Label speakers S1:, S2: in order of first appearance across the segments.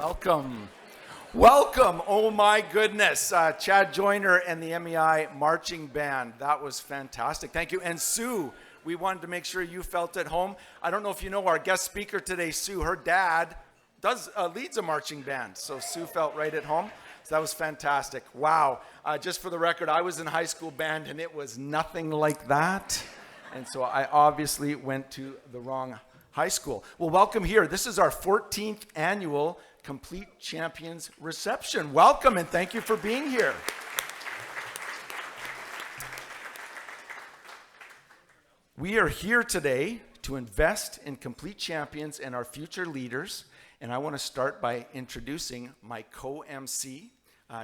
S1: Welcome. Welcome. Oh my goodness. Chad Joyner and the MEI Marching Band. That was fantastic. Thank you. And Sue, we wanted to make sure you felt at home. I don't know if you know our guest speaker today, Sue. Her dad leads a marching band. So Sue felt right at home. So that was fantastic. Wow. Just for the record, I was in high school band and it was nothing like that. And so I obviously went to the wrong high school. Well, welcome here. This is our 14th annual Complete Champions reception. Welcome and thank you for being here. We are here today to invest in Complete Champions and our future leaders. And I want to start by introducing my co-MC.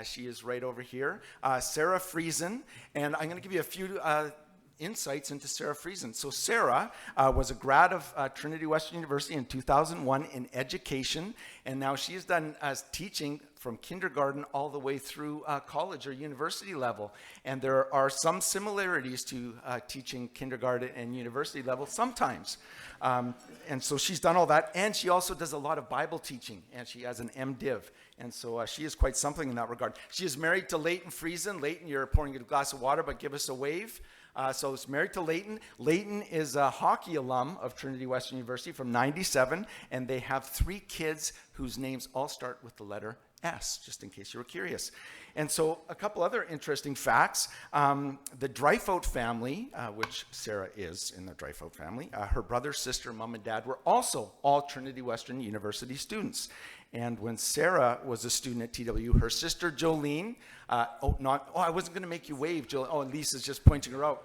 S1: She is right over here, Sarah Friesen. And I'm going to give you a few insights into Sarah Friesen. So Sarah was a grad of Trinity Western University in 2001 in education, and now she has done teaching from kindergarten all the way through college or university level. And there are some similarities to teaching kindergarten and university level sometimes. And so she's done all that, and she also does a lot of Bible teaching, and she has an MDiv. And so she is quite something in that regard. She is married to Leighton Friesen. Leighton, you're pouring a glass of water, but give us a wave. So it's married to Leighton. Leighton is a hockey alum of Trinity Western University from '97, and they have 3 kids whose names all start with the letter S, just in case you were curious. And so a couple other interesting facts. The Dryfout family, which Sarah is in the Dryfout family, her brother, sister, mom, and dad were also all Trinity Western University students. And when Sarah was a student at TW, her sister Jolene, I wasn't going to make you wave, Jolene. Oh, Lisa's just pointing her out.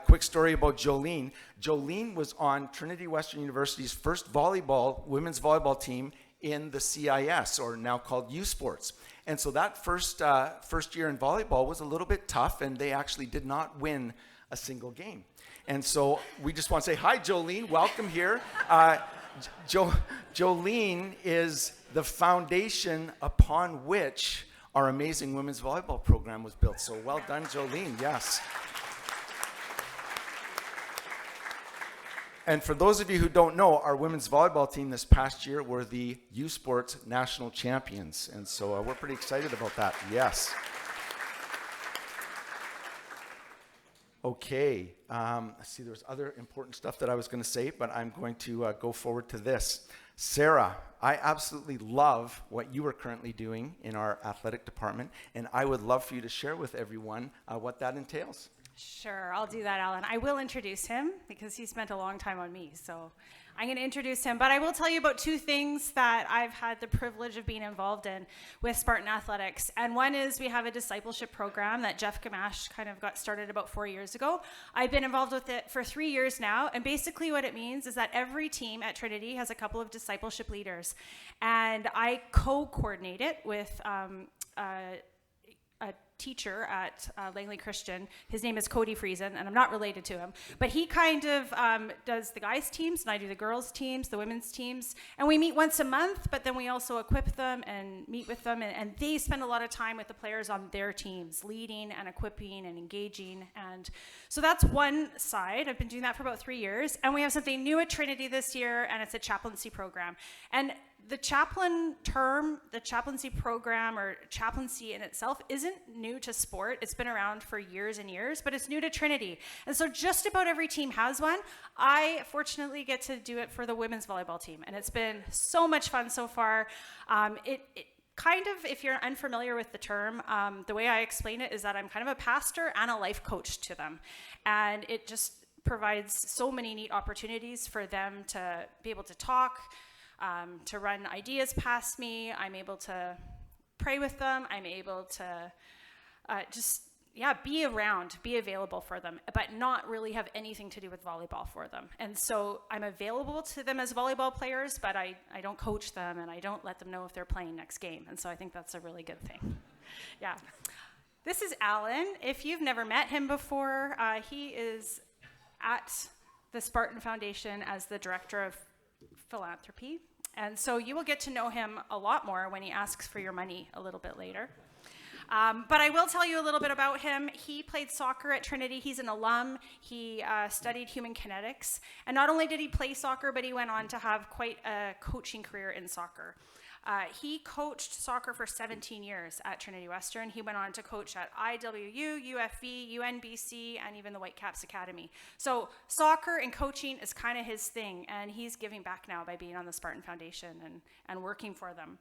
S1: Quick story about Jolene. Jolene was on Trinity Western University's first women's volleyball team in the CIS, or now called U Sports. And so that first year in volleyball was a little bit tough, and they actually did not win a single game. And so we just want to say, hi, Jolene, welcome here. Jolene is the foundation upon which our amazing women's volleyball program was built. So well done, Jolene, yes. And for those of you who don't know, our women's volleyball team this past year were the U Sports national champions. And so we're pretty excited about that, yes. Okay, let's see, there's other important stuff that I was going to say, but I'm going to go forward to this. Sarah, I absolutely love what you are currently doing in our athletic department, and I would love for you to share with everyone what that entails.
S2: Sure, I'll do that, Alan. I will introduce him because he spent a long time on me, so I'm going to introduce him. But I will tell you about 2 things that I've had the privilege of being involved in with Spartan Athletics. And one is we have a discipleship program that Jeff Gamache kind of got started about 4 years ago. I've been involved with it for 3 years now. And basically what it means is that every team at Trinity has a couple of discipleship leaders. And I co-coordinate it with a teacher at Langley Christian. His name is Cody Friesen, and I'm not related to him, but he kind of does the guys' teams, and I do the girls' teams, the women's teams, and we meet once a month, but then we also equip them and meet with them, and they spend a lot of time with the players on their teams, leading and equipping and engaging, and so that's one side. I've been doing that for about 3 years, and we have something new at Trinity this year, and it's a chaplaincy program. And the chaplain term, the chaplaincy program, or chaplaincy in itself isn't new to sport. It's been around for years and years, but it's new to Trinity. And so just about every team has one. I fortunately get to do it for the women's volleyball team, and it's been so much fun so far. It kind of, if you're unfamiliar with the term, the way I explain it is that I'm kind of a pastor and a life coach to them. And it just provides so many neat opportunities for them to be able to talk, to run ideas past me. I'm able to pray with them. I'm able to be around, be available for them, but not really have anything to do with volleyball for them. And so I'm available to them as volleyball players, but I don't coach them, and I don't let them know if they're playing next game. And so I think that's a really good thing. Yeah. This is Alan. If you've never met him before, he is at the Spartan Foundation as the director of philanthropy. And so you will get to know him a lot more when he asks for your money a little bit later. But I will tell you a little bit about him. He played soccer at Trinity. He's an alum. He studied human kinetics. And not only did he play soccer, but he went on to have quite a coaching career in soccer. He coached soccer for 17 years at Trinity Western. He went on to coach at IWU, UFV, UNBC, and even the Whitecaps Academy. So soccer and coaching is kind of his thing, and he's giving back now by being on the Spartan Foundation and working for them.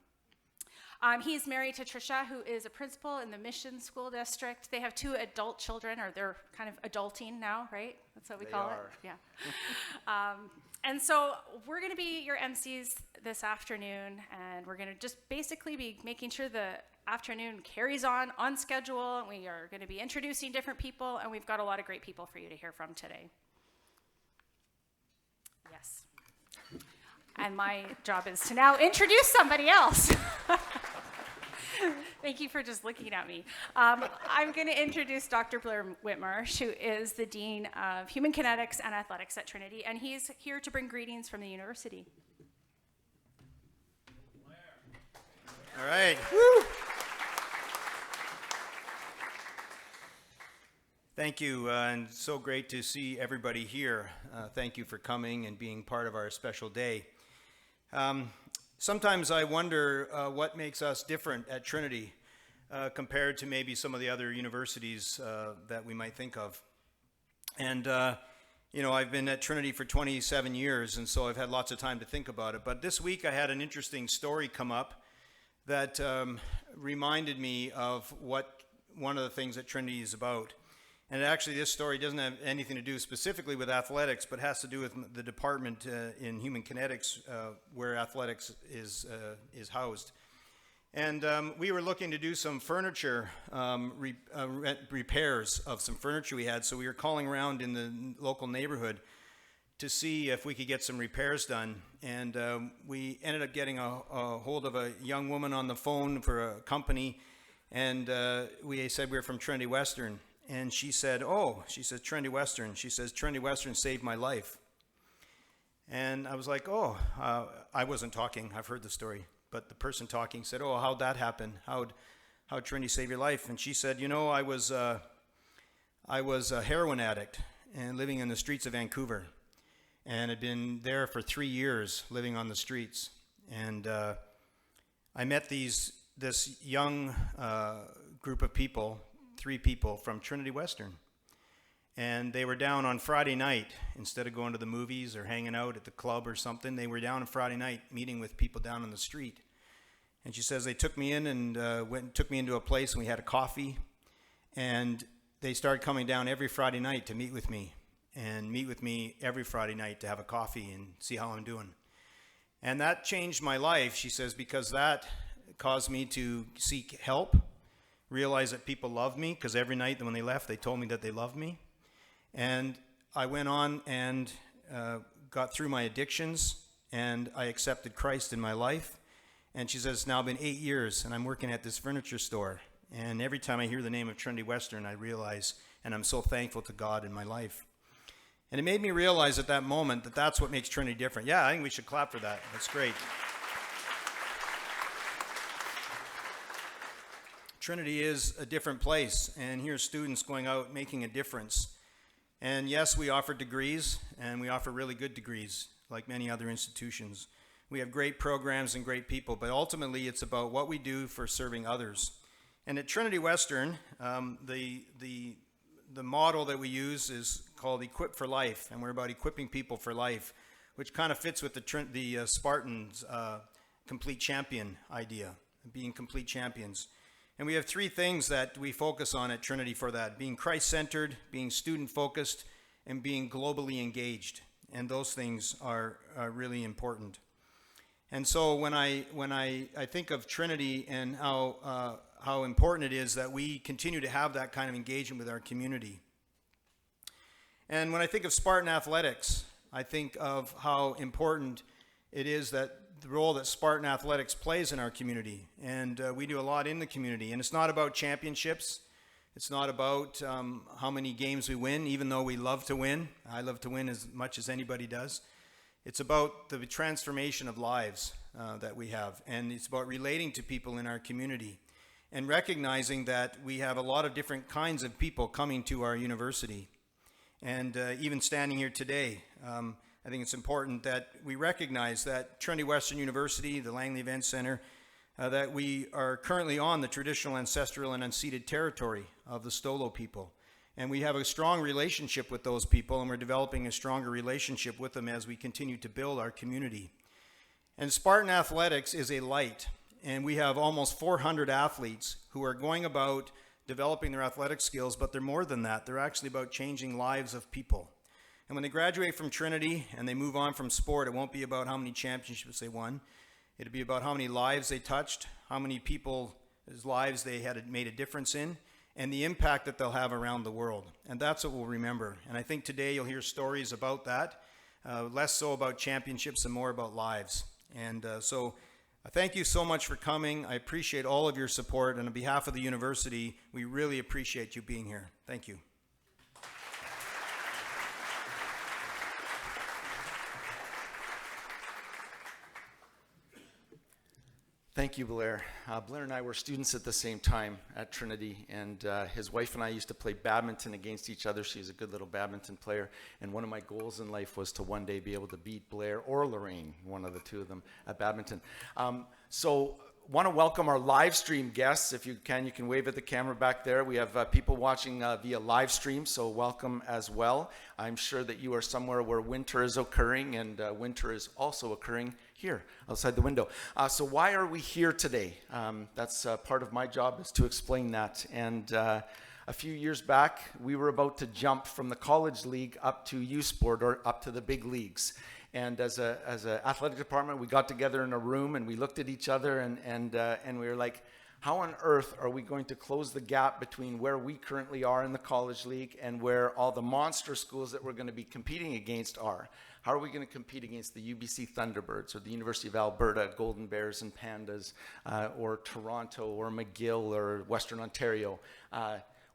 S2: He's married to Trisha, who is a principal in the Mission School District. They have 2 adult children, or they're kind of adulting now, right? That's what we call it. Yeah. And so we're going to be your MCs this afternoon, and we're going to just basically be making sure the afternoon carries on schedule. And we are going to be introducing different people, and we've got a lot of great people for you to hear from today. Yes. And my job is to now introduce somebody else. Thank you for just looking at me. I'm going to introduce Dr. Blair Whitmarsh, who is the Dean of Human Kinetics and Athletics at Trinity, and he's here to bring greetings from the university.
S3: All right. Woo. Thank you, and so great to see everybody here. Thank you for coming and being part of our special day. Sometimes I wonder what makes us different at Trinity compared to maybe some of the other universities that we might think of. And, I've been at Trinity for 27 years, and so I've had lots of time to think about it. But this week I had an interesting story come up that reminded me of what one of the things that Trinity is about. And actually, this story doesn't have anything to do specifically with athletics, but has to do with the department in human kinetics where athletics is housed. And we were looking to do some furniture repairs of some furniture we had. So we were calling around in the local neighborhood to see if we could get some repairs done. And we ended up getting a hold of a young woman on the phone for a company. And we said we were from Trinity Western. And she said, Trinity Western. She says, Trinity Western saved my life. And I was like, I wasn't talking. I've heard the story. But the person talking said, how'd that happen? How'd Trinity save your life? And she said, I was a heroin addict and living in the streets of Vancouver. And had been there for 3 years living on the streets. And I met this young group of people, 3 people from Trinity Western. And they were down on Friday night. Instead of going to the movies or hanging out at the club or something, they were down on Friday night meeting with people down on the street. And she says they took me in and took me into a place, and we had a coffee. And they started coming down every Friday night to meet with me, and meet with me every Friday night to have a coffee and see how I'm doing. And that changed my life, she says, because that caused me to seek help, realize that people loved me, because every night when they left, they told me that they loved me. And I went on and got through my addictions, and I accepted Christ in my life. And she says, it's now been 8 years, and I'm working at this furniture store. And every time I hear the name of Trinity Western, I realize, and I'm so thankful to God in my life. And it made me realize at that moment that that's what makes Trinity different. Yeah, I think we should clap for that. That's great. Trinity is a different place, and here's students going out making a difference. And yes, we offer degrees, and we offer really good degrees, like many other institutions. We have great programs and great people, but ultimately it's about what we do for serving others. And at Trinity Western, the model that we use is called Equip for Life, and we're about equipping people for life, which kind of fits with the Spartan's complete champion idea, being complete champions. And we have 3 things that we focus on at Trinity for that: being Christ-centered, being student-focused, and being globally engaged. And those things are really important. And so when I think of Trinity and how important it is that we continue to have that kind of engagement with our community. And when I think of Spartan athletics, I think of how important it is that the role that Spartan athletics plays in our community. And we do a lot in the community. And it's not about championships. It's not about how many games we win, even though we love to win. I love to win as much as anybody does. It's about the transformation of lives that we have. And it's about relating to people in our community and recognizing that we have a lot of different kinds of people coming to our university. And even standing here today, I think it's important that we recognize that Trinity Western University, the Langley Event Center, that we are currently on the traditional, ancestral, and unceded territory of the Stolo people. And we have a strong relationship with those people, and we're developing a stronger relationship with them as we continue to build our community. And Spartan Athletics is a light, and we have almost 400 athletes who are going about developing their athletic skills, but they're more than that. They're actually about changing lives of people. And when they graduate from Trinity and they move on from sport, it won't be about how many championships they won. It'll be about how many lives they touched, how many people's lives they had made a difference in, and the impact that they'll have around the world. And that's what we'll remember. And I think today you'll hear stories about that, less so about championships and more about lives. And so thank you so much for coming. I appreciate all of your support. And on behalf of the university, we really appreciate you being here. Thank you.
S1: Thank you, Blair. Blair and I were students at the same time at Trinity, and his wife and I used to play badminton against each other. She's a good little badminton player, and one of my goals in life was to one day be able to beat Blair or Lorraine, one of the two of them, at badminton. So want to welcome our live stream guests. If you can wave at the camera back there. We have people watching via live stream, so welcome as well. I'm sure that you are somewhere where winter is occurring, and winter is also occurring here outside the window. So why are we here today? That's part of my job, is to explain that. And a few years back, we were about to jump from the college league up to youth sport, or up to the big leagues. And as an athletic department, we got together in a room and we looked at each other and we were like, how on earth are we going to close the gap between where we currently are in the college league and where all the monster schools that we're going to be competing against are? How are we going to compete against the UBC Thunderbirds or the University of Alberta Golden Bears and Pandas, or Toronto or McGill or Western Ontario?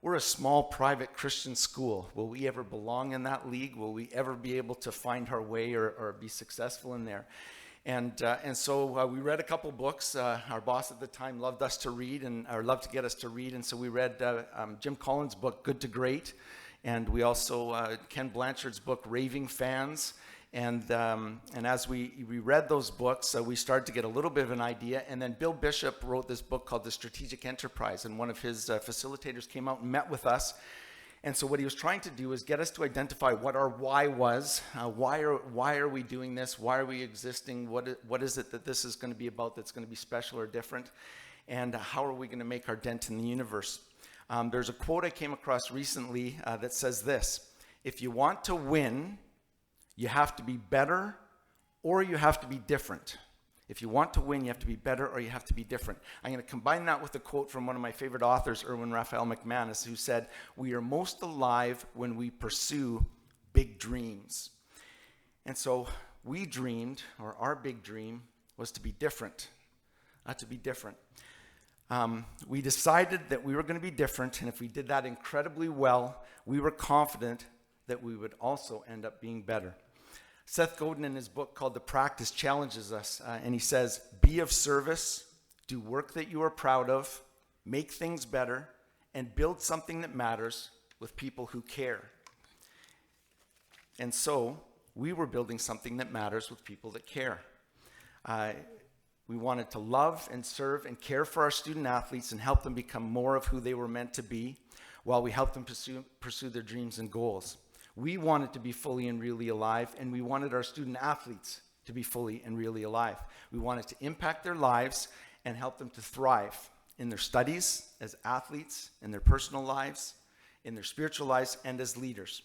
S1: We're a small private Christian school. Will we ever belong in that league? Will we ever be able to find our way or be successful in there? And so we read a couple books. Our boss at the time loved us to read, or loved to get us to read. And so we read Jim Collins' book, Good to Great. And we also, Ken Blanchard's book, Raving Fans. And as we read those books, we started to get a little bit of an idea. And then Bill Bishop wrote this book called The Strategic Enterprise. And one of his facilitators came out and met with us. And so what he was trying to do is get us to identify what our why was. Why are we doing this? Why are we existing? What is it that this is going to be about that's going to be special or different? And how are we going to make our dent in the universe? There's a quote I came across recently that says this: if you want to win, you have to be better or you have to be different. If you want to win, you have to be better or you have to be different. I'm going to combine that with a quote from one of my favorite authors, Erwin Raphael McManus, who said, "We are most alive when we pursue big dreams." And so we dreamed, or our big dream was to be different. We decided that we were going to be different, and if we did that incredibly well, we were confident that we would also end up being better. Seth Godin, in his book called The Practice, challenges us, and he says, be of service, do work that you are proud of, make things better, and build something that matters with people who care. And so we were building something that matters with people that care. We wanted to love and serve and care for our student athletes and help them become more of who they were meant to be while we helped them pursue their dreams and goals. We wanted to be fully and really alive, and we wanted our student athletes to be fully and really alive. We wanted to impact their lives and help them to thrive in their studies, as athletes, in their personal lives, in their spiritual lives, and as leaders.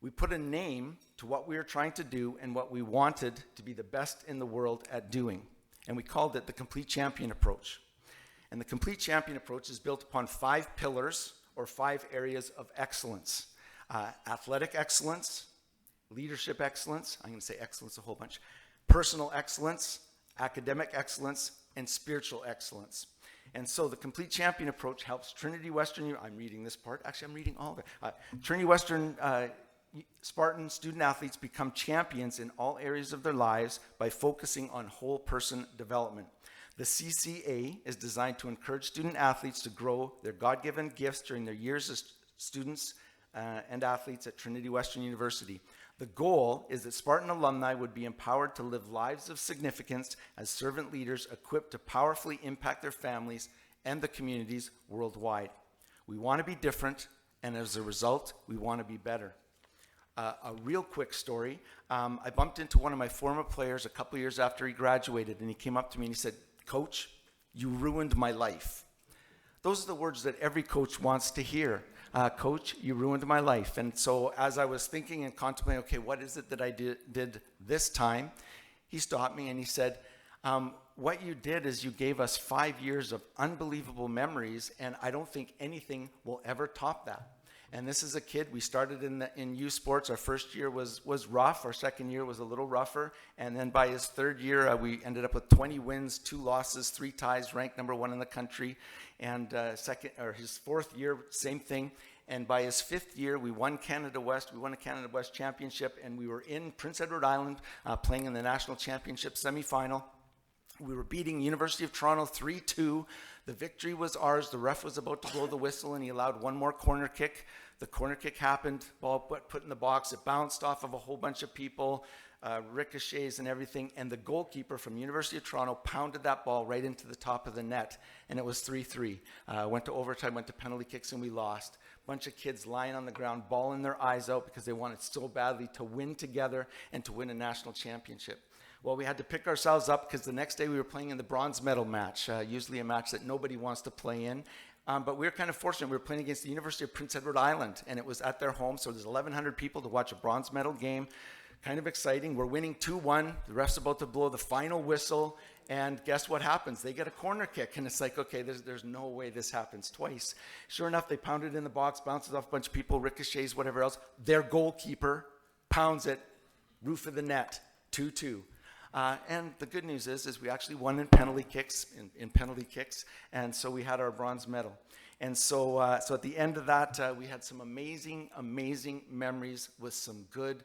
S1: We put a name to what we were trying to do and what we wanted to be the best in the world at doing. And we called it the Complete Champion Approach. And the Complete Champion Approach is built upon 5 pillars or 5 areas of excellence. Athletic excellence, leadership excellence, I'm going to say excellence a whole bunch, personal excellence, academic excellence, and spiritual excellence. And so the Complete Champion Approach helps Trinity Western, I'm reading this part, actually I'm reading all of it, Trinity Western Spartan student athletes become champions in all areas of their lives by focusing on whole person development. The CCA is designed to encourage student athletes to grow their God-given gifts during their years as students and athletes at Trinity Western University. The goal is that Spartan alumni would be empowered to live lives of significance as servant leaders equipped to powerfully impact their families and the communities worldwide. We want to be different, and as a result, we want to be better. A real quick story. I bumped into one of my former players a couple years after he graduated, and he came up to me and he said, "Coach, you ruined my life." Those are the words that every coach wants to hear. Coach, you ruined my life. And so as I was thinking and contemplating, okay, what is it that I did this time? He stopped me and he said, what you did is you gave us 5 years of unbelievable memories, and I don't think anything will ever top that. And this is a kid, we started in youth sports. Our first year was rough. Our second year was a little rougher. And then by his third year, we ended up with 20 wins, 2 losses, 3 ties, ranked number 1 in the country. And his fourth year, same thing. And by his 5th year, we won Canada West. We won a Canada West championship, and we were in Prince Edward Island playing in the national championship semifinal. We were beating University of Toronto 3-2. The victory was ours. The ref was about to blow the whistle, and he allowed one more corner kick. The corner kick happened, ball put in the box. It bounced off of a whole bunch of people, ricochets and everything, and the goalkeeper from University of Toronto pounded that ball right into the top of the net, and it was 3-3. Went to overtime, went to penalty kicks, and we lost. Bunch of kids lying on the ground, bawling their eyes out because they wanted so badly to win together and to win a national championship. Well, we had to pick ourselves up because the next day we were playing in the bronze medal match, usually a match that nobody wants to play in. But we were kind of fortunate. We were playing against the University of Prince Edward Island, and it was at their home, so there's 1,100 people to watch a bronze medal game. Kind of exciting. We're winning 2-1. The ref's about to blow the final whistle, and guess what happens? They get a corner kick, and it's like, okay, there's no way this happens twice. Sure enough, they pound it in the box, bounces off a bunch of people, ricochets, whatever else. Their goalkeeper pounds it, roof of the net, 2-2. And the good news is we actually won in penalty kicks, and so we had our bronze medal. And so at the end of that, we had some amazing memories with some good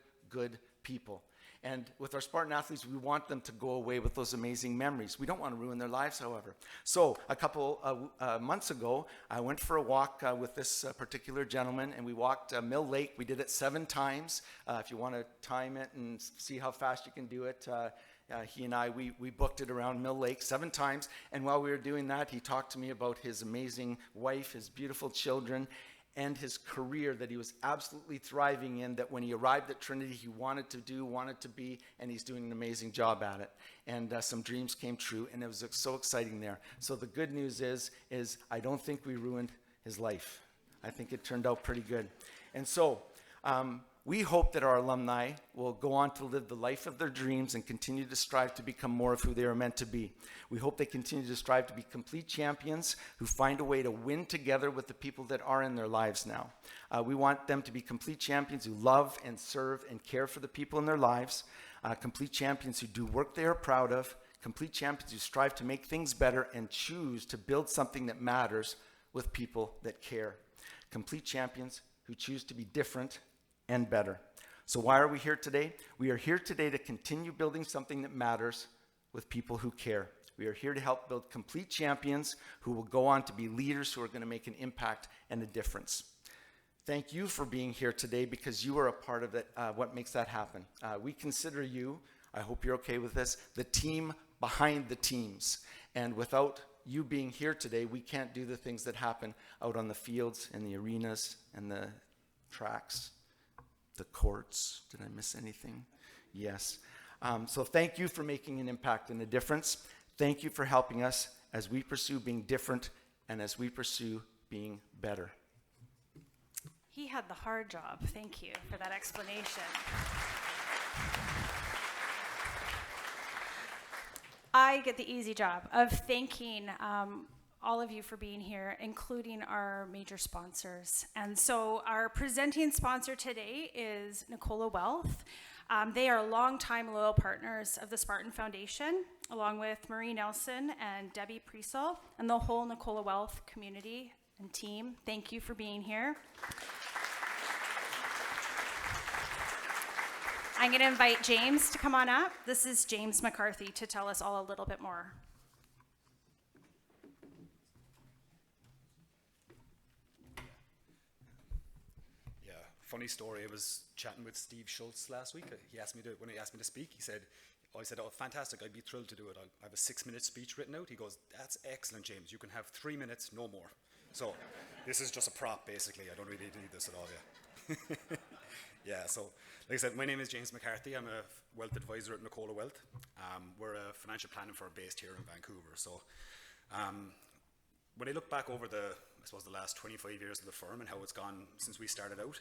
S1: people. And with our Spartan athletes, we want them to go away with those amazing memories. We don't want to ruin their lives, however. So a couple months ago, I went for a walk with this particular gentleman, and we walked Mill Lake. We did it 7 times. If you want to time it and see how fast you can do it, he and I, we booked it around Mill Lake 7 times. And while we were doing that, he talked to me about his amazing wife, his beautiful children, and his career that he was absolutely thriving in, that when he arrived at Trinity, he wanted to be, and he's doing an amazing job at it. And some dreams came true, and it was so exciting there. So the good news is I don't think we ruined his life. I think it turned out pretty good. And so we hope that our alumni will go on to live the life of their dreams and continue to strive to become more of who they are meant to be. We hope they continue to strive to be complete champions who find a way to win together with the people that are in their lives now. We want them to be complete champions who love and serve and care for the people in their lives, complete champions who do work they are proud of, complete champions who strive to make things better and choose to build something that matters with people that care. Complete champions who choose to be different and better. So why are we here today? We are here today to continue building something that matters with people who care. We are here to help build complete champions who will go on to be leaders who are going to make an impact and a difference. Thank you for being here today, because you are a part of it, what makes that happen. We consider you, I hope you're okay with this, the team behind the teams. And without you being here today, we can't do the things that happen out on the fields and the arenas and the tracks. The courts. Did I miss anything? Yes. So thank you for making an impact and a difference. Thank you for helping us as we pursue being different and as we pursue being better.
S2: He had the hard job. Thank you for that explanation. I get the easy job of thanking all of you for being here, including our major sponsors. And so our presenting sponsor today is Nicola Wealth. They are longtime loyal partners of the Spartan Foundation, along with Marie Nelson and Debbie Priesel and the whole Nicola Wealth community and team. Thank you for being here. I'm going to invite James to come on up. This is James McCarthy to tell us all a little bit more.
S4: funny story. I was chatting with Steve Schultz last week. When he asked me to speak, I said, oh, fantastic, I'd be thrilled to do it. I have a 6-minute speech written out. He goes, that's excellent, James. You can have 3 minutes, no more. So this is just a prop, basically. I don't really need this at all, yeah. Yeah, so like I said, my name is James McCarthy. I'm a wealth advisor at Nicola Wealth. We're a financial planning firm based here in Vancouver. So when I look back over the last 25 years of the firm and how it's gone since we started out,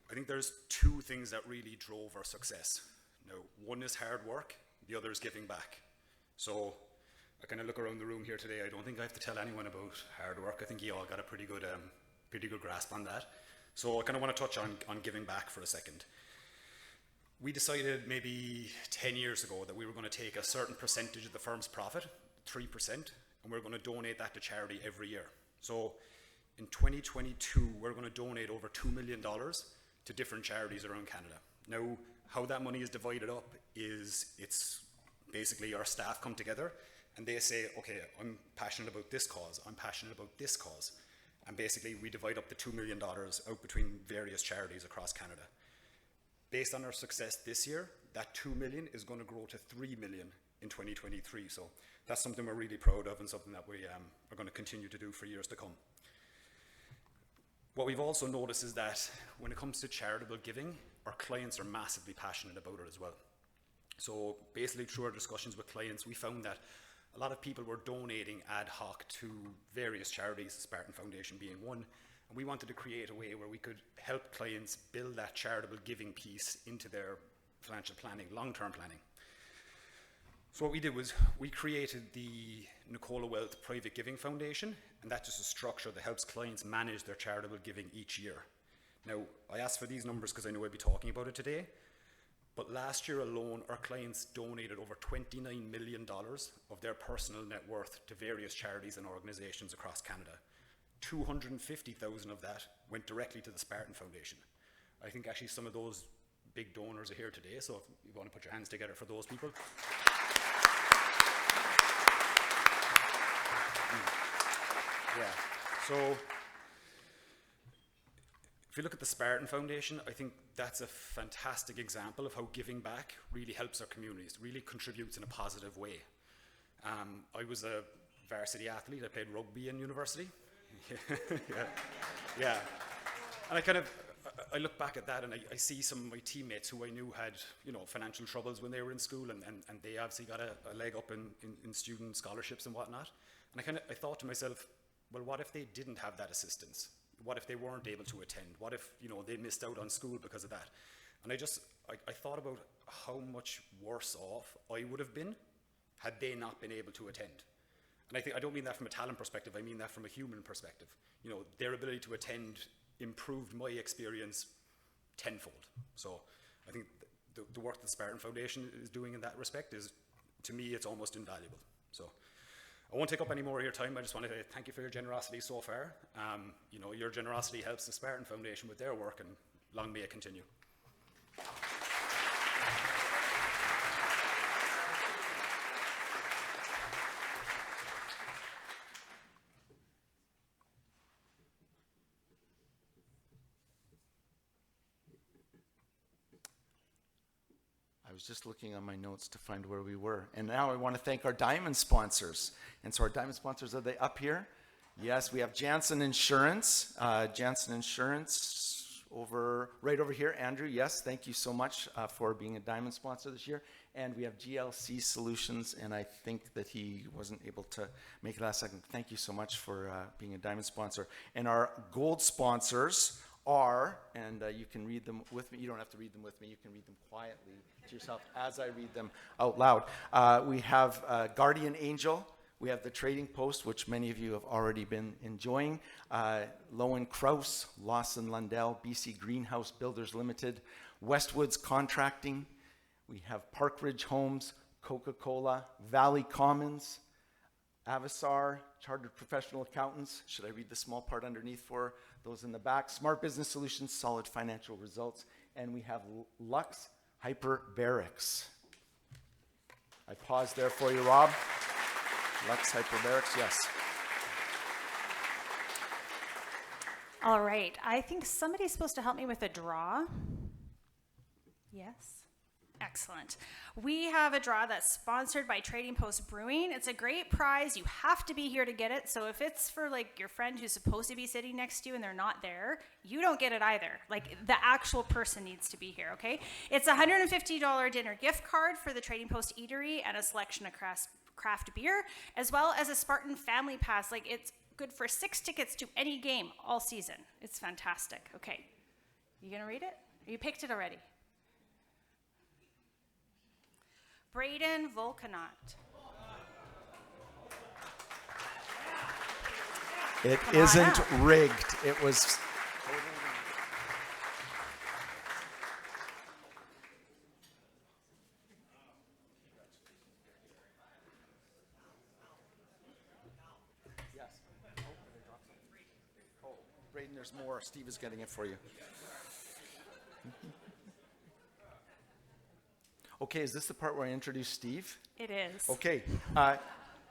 S4: I think there's 2 things that really drove our success. Now, one is hard work, the other is giving back. So I kind of look around the room here today. I don't think I have to tell anyone about hard work. I think you all got a pretty good grasp on that. So I kind of want to touch on giving back for a second. We decided maybe 10 years ago that we were going to take a certain percentage of the firm's profit, 3%, and we're going to donate that to charity every year. So in 2022, we're going to donate over $2 million to different charities around Canada. Now, how that money is divided up is it's basically our staff come together and they say, okay, I'm passionate about this cause, I'm passionate about this cause. And basically we divide up the $2 million out between various charities across Canada. Based on our success this year, that $2 million is going to grow to $3 million in 2023. So that's something we're really proud of and something that we are going to continue to do for years to come. What we've also noticed is that when it comes to charitable giving, our clients are massively passionate about it as well. So basically through our discussions with clients, we found that a lot of people were donating ad hoc to various charities, the Spartan Foundation being one, and we wanted to create a way where we could help clients build that charitable giving piece into their financial planning, long-term planning. So what we did was we created the Nicola Wealth Private Giving Foundation, and that's just a structure that helps clients manage their charitable giving each year. Now, I asked for these numbers because I know I'd be talking about it today, but last year alone, our clients donated over $29 million of their personal net worth to various charities and organizations across Canada. 250,000 of that went directly to the Spartan Foundation. I think actually some of those big donors are here today, so if you want to put your hands together for those people. Yeah, so if you look at the Spartan Foundation, I think that's a fantastic example of how giving back really helps our communities, really contributes in a positive way. I was a varsity athlete. I played rugby in university. Yeah. And I look back at that and I see some of my teammates who I knew had, financial troubles when they were in school, and they obviously got a leg up in student scholarships and whatnot. And I thought to myself, well, what if they didn't have that assistance? What if they weren't able to attend? What if, they missed out on school because of that? And I thought about how much worse off I would have been had they not been able to attend. And I don't mean that from a talent perspective, I mean that from a human perspective. Their ability to attend improved my experience tenfold. So I think the work the Spartan Foundation is doing in that respect is, to me, it's almost invaluable. So I won't take up any more of your time. I just want to thank you for your generosity so far. Your generosity helps the Spartan Foundation with their work, and long may it continue.
S1: I was just looking on my notes to find where we were. And now I want to thank our diamond sponsors. And so our diamond sponsors, are they up here? Yes, we have Janssen Insurance. Janssen Insurance right over here. Andrew, yes, thank you so much for being a diamond sponsor this year. And we have GLC Solutions, and I think that he wasn't able to make it last second. Thank you so much for being a diamond sponsor. And our gold sponsors are, and you can read them with me. You don't have to read them with me. You can read them quietly to yourself as I read them out loud. We have Guardian Angel. We have the Trading Post, which many of you have already been enjoying. Lowen Krause, Lawson Lundell, BC Greenhouse Builders Limited, Westwoods Contracting. We have Park Ridge Homes, Coca-Cola, Valley Commons, Avisar, Chartered Professional Accountants. Should I read the small part underneath for those in the back? Smart Business Solutions, Solid Financial Results. And we have Lux Hyperbarics. I paused there for you, Rob. Lux Hyperbarics, yes.
S2: All right, I think somebody's supposed to help me with a draw. Yes? Excellent. We have a draw that's sponsored by Trading Post Brewing. It's a great prize. You have to be here to get it. So if it's for like your friend who's supposed to be sitting next to you and they're not there, you don't get it either. Like the actual person needs to be here, okay? It's a $150 dinner gift card for the Trading Post Eatery and a selection of craft beer, as well as a Spartan family pass. Like it's good for 6 tickets to any game all season. It's fantastic. Okay. You gonna read it? You picked it already. Braden Volkanot.
S1: It
S2: Come on
S1: isn't
S2: up.
S1: rigged. It was. Yes. Oh, Braden, there's more. Steve is getting it for you. Okay, is this the part where I introduce Steve?
S2: It is.
S1: Okay.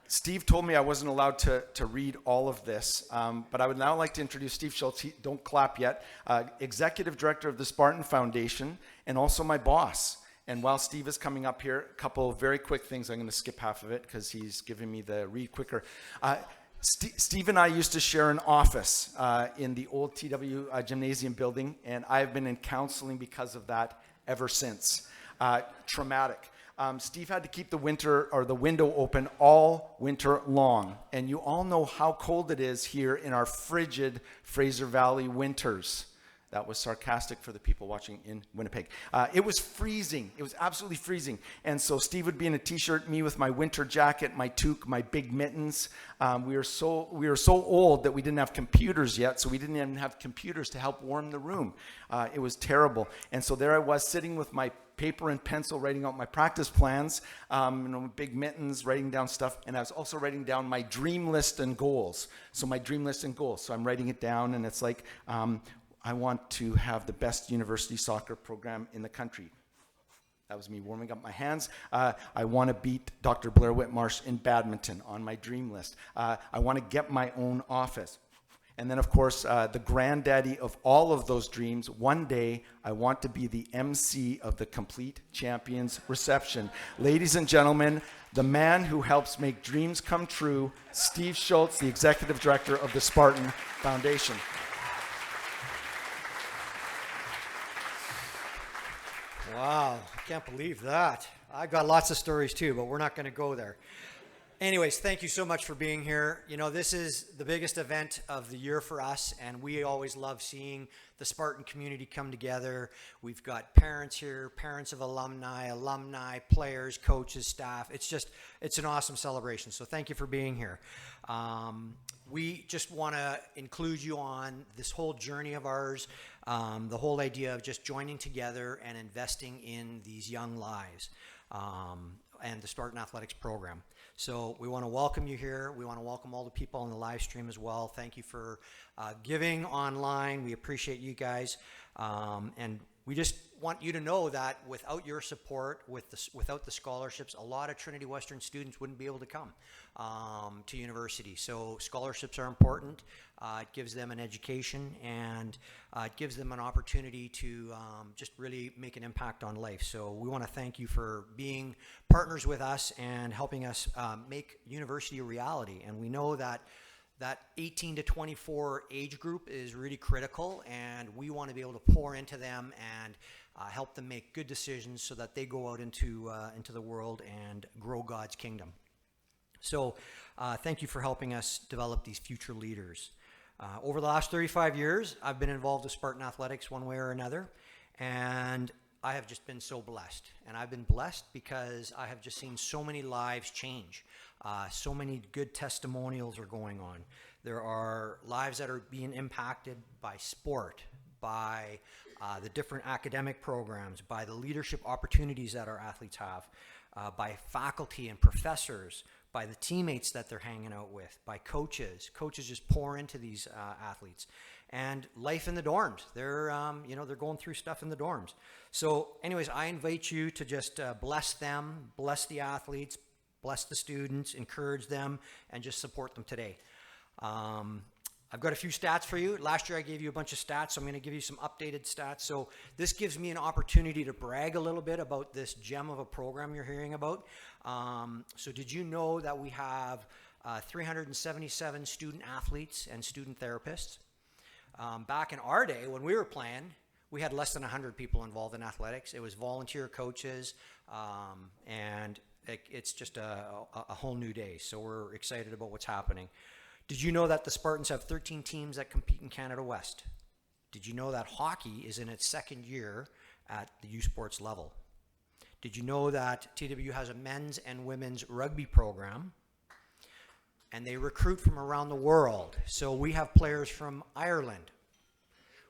S1: Steve told me I wasn't allowed to read all of this, but I would now like to introduce Steve Schultz. Don't clap yet. Executive Director of the Spartan Foundation and also my boss. And while Steve is coming up here, a couple of very quick things. I'm going to skip half of it because he's giving me the read quicker. Steve and I used to share an office in the old TW gymnasium building, and I've been in counseling because of that ever since. Traumatic. Steve had to keep the window open all winter long. And you all know how cold it is here in our frigid Fraser Valley winters. That was sarcastic for the people watching in Winnipeg. It was freezing. It was absolutely freezing. And so Steve would be in a t-shirt, me with my winter jacket, my toque, my big mittens. We were so old that we didn't have computers yet, so we didn't even have computers to help warm the room. It was terrible. And so there I was sitting with my paper and pencil, writing out my practice plans, big mittens, writing down stuff, and I was also writing down my dream list and goals. So I'm writing it down, and it's like, I want to have the best university soccer program in the country. That was me warming up my hands. I want to beat Dr. Blair Whitmarsh in badminton on my dream list. I want to get my own office. And then, of course, the granddaddy of all of those dreams, one day I want to be the MC of the Complete Champions reception. Ladies and gentlemen, the man who helps make dreams come true, Steve Schultz, the Executive Director of the Spartan Foundation.
S5: Wow, I can't believe that. I've got lots of stories too, but we're not going to go there. Anyways, thank you so much for being here. You know, this is the biggest event of the year for us, and we always love seeing the Spartan community come together. We've got parents here, parents of alumni, players, coaches, staff. It's an awesome celebration, so thank you for being here. We just want to include you on this whole journey of ours, the whole idea of just joining together and investing in these young lives and the Spartan Athletics program. So we want to welcome you here. We want to welcome all the people on the live stream as well. Thank you for giving online. We appreciate you guys. And we just want you to know that without your support, without the scholarships, a lot of Trinity Western students wouldn't be able to come to university. So scholarships are important. It gives them an education, and it gives them an opportunity to just really make an impact on life. So we want to thank you for being partners with us and helping us make university a reality. And we know that 18 to 24 age group is really critical, and we want to be able to pour into them and help them make good decisions so that they go out into the world and grow God's kingdom. So thank you for helping us develop these future leaders. Over the last 35 years, I've been involved with Spartan Athletics one way or another, and I have just been so blessed. And I've been blessed because I have just seen so many lives change. So many good testimonials are going on. There are lives that are being impacted by sport, by the different academic programs, by the leadership opportunities that our athletes have, by faculty and professors, by the teammates that they're hanging out with, by coaches. Coaches just pour into these athletes. And life in the dorms. They're going through stuff in the dorms. So anyways, I invite you to just bless them, bless the athletes, bless the students, encourage them, and just support them today. I've got a few stats for you. Last year I gave you a bunch of stats, so I'm going to give you some updated stats. So this gives me an opportunity to brag a little bit about this gem of a program you're hearing about. So did you know that we have 377 student athletes and student therapists? Back in our day, when we were playing, we had less than 100 people involved in athletics. It was volunteer coaches, and it's just a whole new day. So we're excited about what's happening. Did you know that the Spartans have 13 teams that compete in Canada West? Did you know that hockey is in its second year at the U Sports level? Did you know that TW has a men's and women's rugby program? And they recruit from around the world. So we have players from Ireland.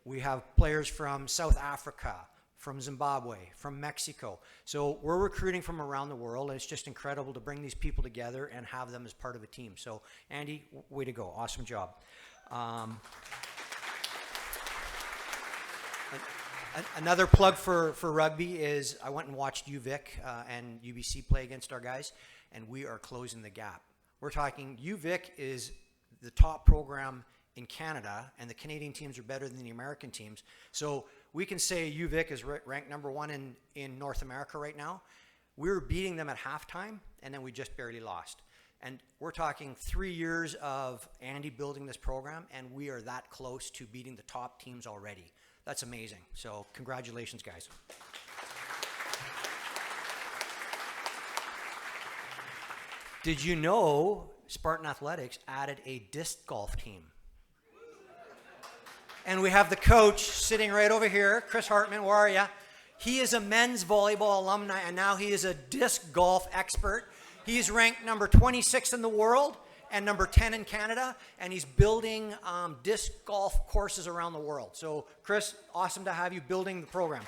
S5: We have players from South Africa, from Zimbabwe, from Mexico. So we're recruiting from around the world, and it's just incredible to bring these people together and have them as part of a team. So Andy, way to go. Awesome job. Another plug for rugby is I went and watched UVic and UBC play against our guys, and we are closing the gap. We're talking UVic is the top program in Canada, and the Canadian teams are better than the American teams. So we can say UVic is ranked number one in North America right now. We were beating them at halftime, and then we just barely lost. And we're talking 3 years of Andy building this program, and we are that close to beating the top teams already. That's amazing. So congratulations, guys. Did you know Spartan Athletics added a disc golf team? And we have the coach sitting right over here, Chris Hartman. Where are you? He is a men's volleyball alumni, and now he is a disc golf expert. He's ranked number 26 in the world and number 10 in Canada, and he's building disc golf courses around the world. So, Chris, awesome to have you building the program.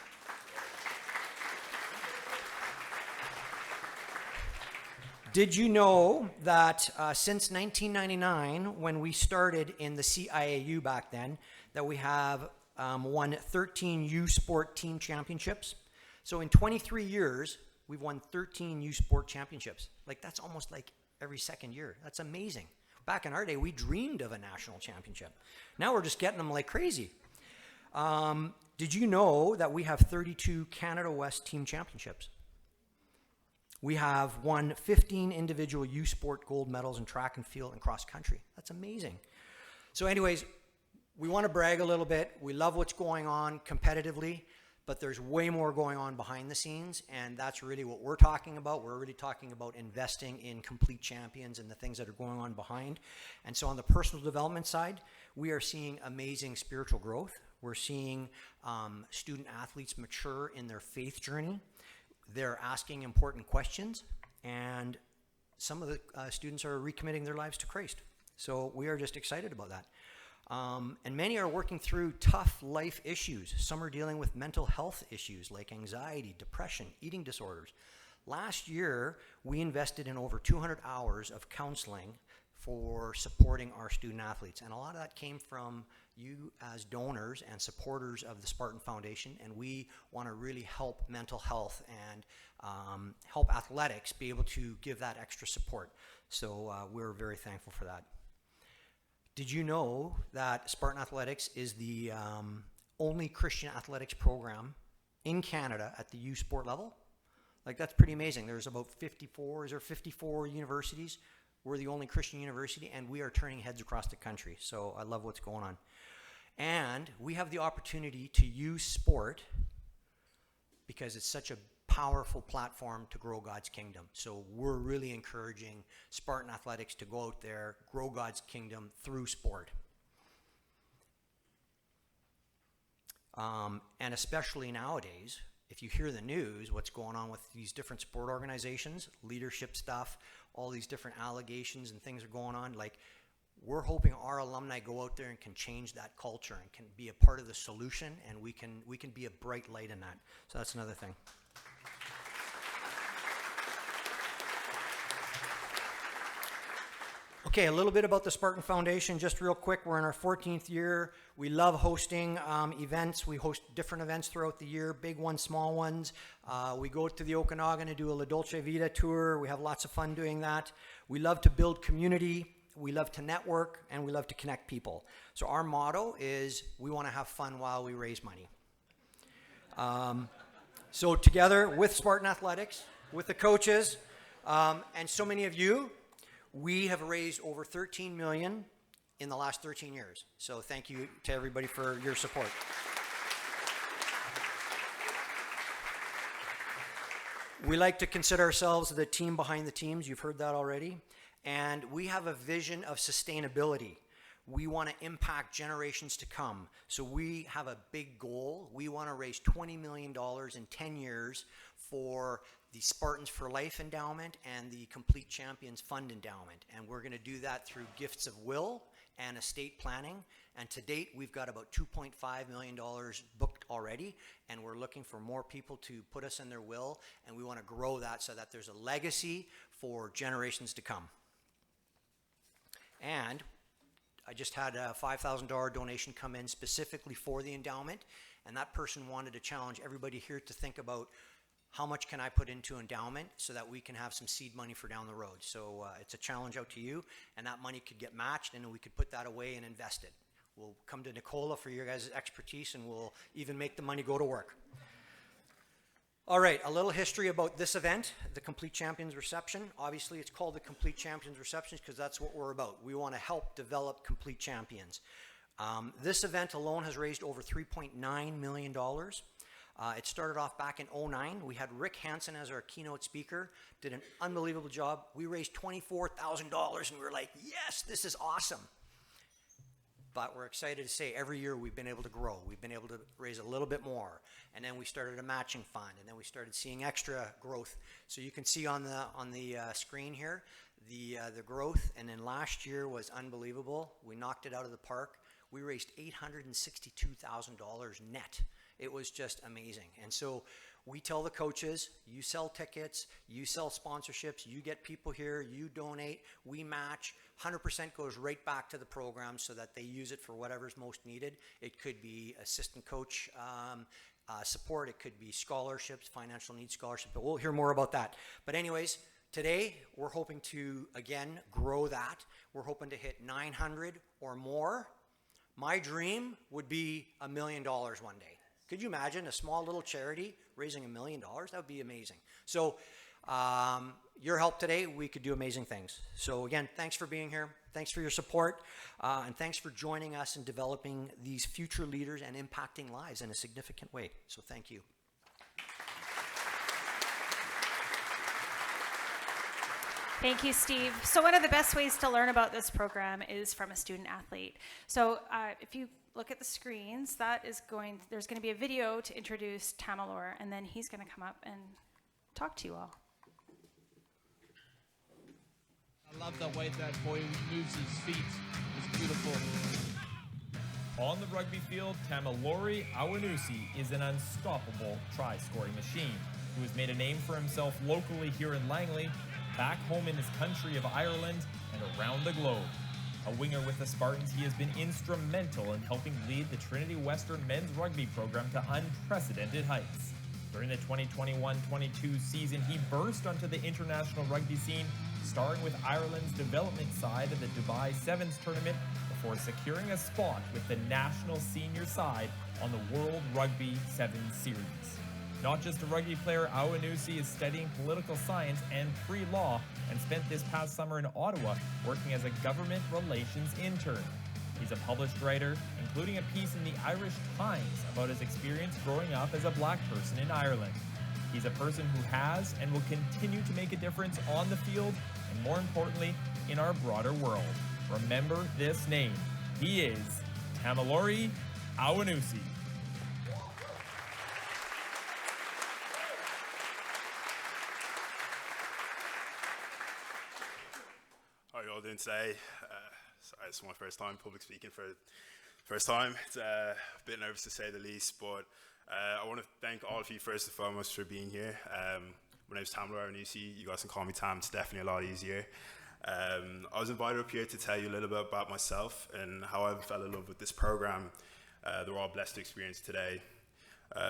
S5: Did you know that since 1999, when we started in the CIAU back then, that we have won 13 U Sport team championships? So in 23 years, we've won 13 U Sport championships. Like, that's almost like every second year. That's amazing. Back in our day, we dreamed of a national championship. Now we're just getting them like crazy. Did you know that we have 32 Canada West team championships? We have won 15 individual U Sport gold medals in track and field and cross country. That's amazing. So anyways, we want to brag a little bit. We love what's going on competitively, but there's way more going on behind the scenes, and that's really what we're talking about. We're really talking about investing in complete champions and the things that are going on behind. And so on the personal development side, we are seeing amazing spiritual growth. We're seeing student athletes mature in their faith journey. They're asking important questions, and some of the students are recommitting their lives to Christ. So we are just excited about that. And many are working through tough life issues. Some are dealing with mental health issues like anxiety, depression, eating disorders. Last year, we invested in over 200 hours of counseling for supporting our student athletes. And a lot of that came from you as donors and supporters of the Spartan Foundation, and we want to really help mental health and help athletics be able to give that extra support. So we're very thankful for that. Did you know that Spartan Athletics is the only Christian athletics program in Canada at the U Sport level? Like, that's pretty amazing. There's about 54 universities. We're the only Christian university, and we are turning heads across the country. So I love what's going on. And we have the opportunity to use sport because it's such a powerful platform to grow God's kingdom. So we're really encouraging Spartan Athletics to go out there, grow God's kingdom through sport. And especially nowadays, if you hear the news, what's going on with these different sport organizations, leadership stuff, all these different allegations and things are going on, like, we're hoping our alumni go out there and can change that culture and can be a part of the solution, and we can be a bright light in that. So that's another thing. Okay, a little bit about the Spartan Foundation, just real quick. We're in our 14th year. We love hosting events. We host different events throughout the year, big ones, small ones. We go to the Okanagan to do a La Dolce Vita tour. We have lots of fun doing that. We love to build community. we love to network, and we love to connect people. So our motto is we want to have fun while we raise money. So together with Spartan Athletics, with the coaches, and so many of you, we have raised over $13 million in the last 13 years. So thank you to everybody for your support. We like to consider ourselves the team behind the teams. You've heard that already. And we have a vision of sustainability. We want to impact generations to come. So we have a big goal. We want to raise $20 million in 10 years for the Spartans for Life Endowment and the Complete Champions Fund Endowment. And we're going to do that through gifts of will and estate planning. And to date, we've got about $2.5 million booked already. And we're looking for more people to put us in their will. And we want to grow that so that there's a legacy for generations to come. And I just had a $5,000 donation come in specifically for the endowment, and that person wanted to challenge everybody here to think about how much can I put into endowment so that we can have some seed money for down the road. So it's a challenge out to you, and that money could get matched, and we could put that away and invest it. We'll come to Nicola for your guys' expertise, and we'll even make the money go to work. All right, a little history about this event, the Complete Champions Reception. Obviously, it's called the Complete Champions Reception because that's what we're about. We want to help develop complete champions. This event alone has raised over $3.9 million. It started off back in 2009. We had Rick Hansen as our keynote speaker, did an unbelievable job. We raised $24,000 and we were like, yes, this is awesome. But we're excited to say every year we've been able to grow. We've been able to raise a little bit more. And then we started a matching fund, and then we started seeing extra growth. So you can see on the screen here the growth. And then last year was unbelievable. We knocked it out of the park. We raised $862,000 net. It was just amazing. And so we tell the coaches, you sell tickets, you sell sponsorships, you get people here, you donate, we match. 100% goes right back to the program so that they use it for whatever's most needed. It could be assistant coach support, it could be scholarships, financial needs scholarship, but we'll hear more about that. But anyways, today we're hoping to, again, grow that. We're hoping to hit 900 or more. My dream would be $1 million one day. Could you imagine a small little charity raising $1 million? That would be amazing. So your help today, we could do amazing things. So again, thanks for being here. Thanks for your support. And thanks for joining us in developing these future leaders and impacting lives in a significant way. So thank you.
S2: Thank you, Steve. So one of the best ways to learn about this program is from a student athlete. So if you look at the screens, there's going to be a video to introduce Tamalor, and then he's going to come up and talk to you all.
S6: I love the way that boy moves his feet. It's beautiful.
S7: On the rugby field, Tamalori Awanusi is an unstoppable try-scoring machine who has made a name for himself locally here in Langley, back home in his country of Ireland, and around the globe. A winger with the Spartans, he has been instrumental in helping lead the Trinity Western men's rugby program to unprecedented heights. During the 2021-22 season, he burst onto the international rugby scene, starring with Ireland's development side of the Dubai Sevens tournament before securing a spot with the national senior side on the World Rugby Sevens series. Not just a rugby player, Awanusi is studying political science and pre-law and spent this past summer in Ottawa working as a government relations intern. He's a published writer, including a piece in the Irish Times about his experience growing up as a black person in Ireland. He's a person who has and will continue to make a difference on the field and, more importantly, in our broader world. Remember this name. He is Tamalori Awanusi.
S8: How are you all doing today? Sorry, this is my first time public speaking for the first time. It's a bit nervous to say the least, but I want to thank all of you first and foremost for being here. My name is Tamalori Awanusi. You guys can call me Tam. It's definitely a lot easier. I was invited up here to tell you a little bit about myself and how I fell in love with this program that we're all blessed to experience today.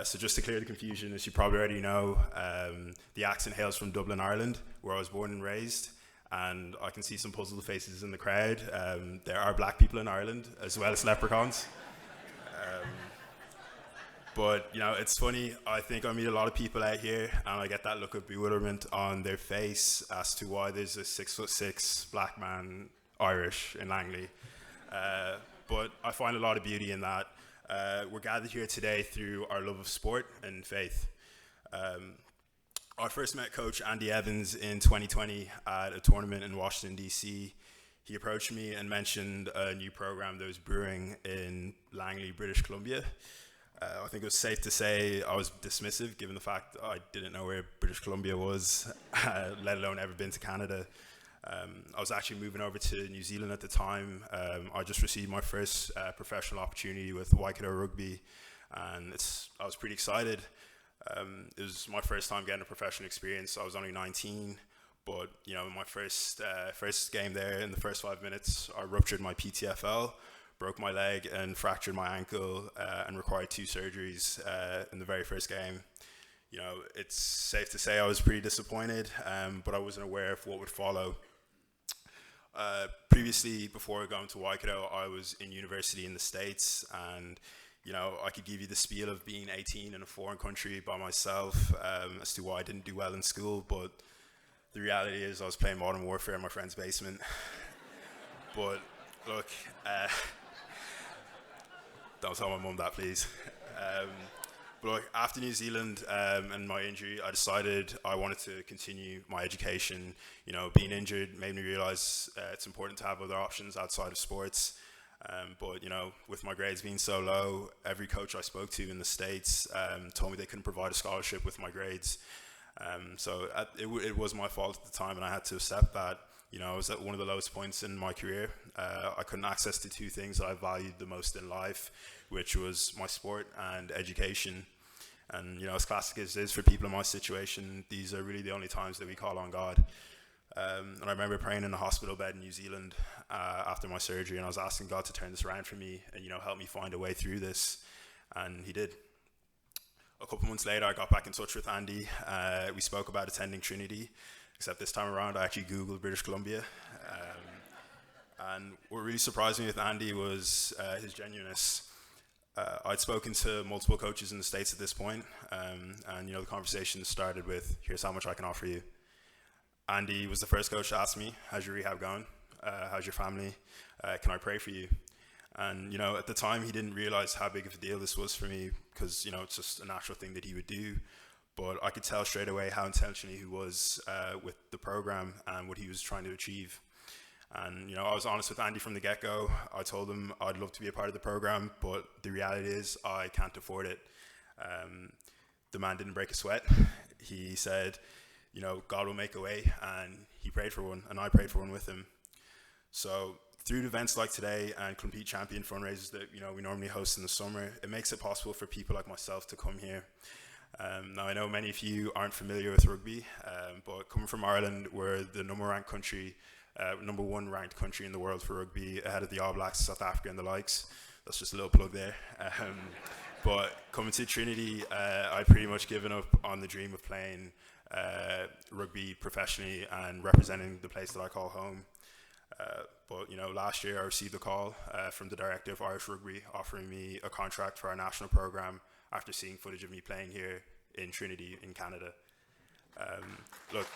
S8: So just to clear the confusion, as you probably already know, the accent hails from Dublin, Ireland, where I was born and raised. and I can see some puzzled faces in the crowd. There are black people in Ireland as well as leprechauns. But, you know, it's funny. I think I meet a lot of people out here, and I get that look of bewilderment on their face as to why there's a 6'6" black man Irish in Langley. But I find a lot of beauty in that. We're gathered here today through our love of sport and faith. I first met Coach Andy Evans in 2020 at a tournament in Washington, D.C. He approached me and mentioned a new program that was brewing in Langley, British Columbia. I think it was safe to say I was dismissive, given the fact that I didn't know where British Columbia was, let alone ever been to Canada. I was actually moving over to New Zealand at the time. I just received my first professional opportunity with Waikato Rugby, and I was pretty excited. It was my first time getting a professional experience. I was only 19, but you know, in my first game there, in the first 5 minutes, I ruptured my PTFL, broke my leg, and fractured my ankle, and required 2 surgeries in the very first game. You know, it's safe to say I was pretty disappointed, but I wasn't aware of what would follow. Previously, before going to Waikato, I was in university in the States, and you know, I could give you the spiel of being 18 in a foreign country by myself as to why I didn't do well in school, but the reality is I was playing Modern Warfare in my friend's basement. But look, don't tell my mum that, please. But look, after New Zealand and my injury, I decided I wanted to continue my education. You know, being injured made me realize it's important to have other options outside of sports. But, you know, with my grades being so low, every coach I spoke to in the States told me they couldn't provide a scholarship with my grades. So it was my fault at the time, and I had to accept that. You know, I was at one of the lowest points in my career. I couldn't access the 2 things that I valued the most in life, which was my sport and education. And, you know, as classic as it is for people in my situation, these are really the only times that we call on God. And I remember praying in a hospital bed in New Zealand after my surgery, and I was asking God to turn this around for me and, you know, help me find a way through this. And he did. A couple months later, I got back in touch with Andy. We spoke about attending Trinity, except this time around, I actually Googled British Columbia. And what really surprised me with Andy was his genuineness. I'd spoken to multiple coaches in the States at this point, and, you know, the conversation started with, here's how much I can offer you. Andy was the first coach to ask me, how's your rehab going? How's your family? Can I pray for you? And, you know, at the time, he didn't realize how big of a deal this was for me because, you know, it's just a natural thing that he would do. But I could tell straight away how intentional he was with the program and what he was trying to achieve. And, you know, I was honest with Andy from the get-go. I told him I'd love to be a part of the program, but the reality is I can't afford it. The man didn't break a sweat. He said, you know, God will make a way, and he prayed for one, and I prayed for one with him. So through events like today and Complete Champion fundraisers that, you know, we normally host in the summer, it makes it possible for people like myself to come here. Now, I know many of you aren't familiar with rugby, but coming from Ireland, we're the number 1 ranked country in the world for rugby, ahead of the All Blacks, South Africa, and the likes. That's just a little plug there. But coming to Trinity, I'd pretty much given up on the dream of playing rugby professionally and representing the place that I call home. But, you know, last year I received a call from the director of Irish Rugby offering me a contract for our national program after seeing footage of me playing here in Trinity in Canada. Look,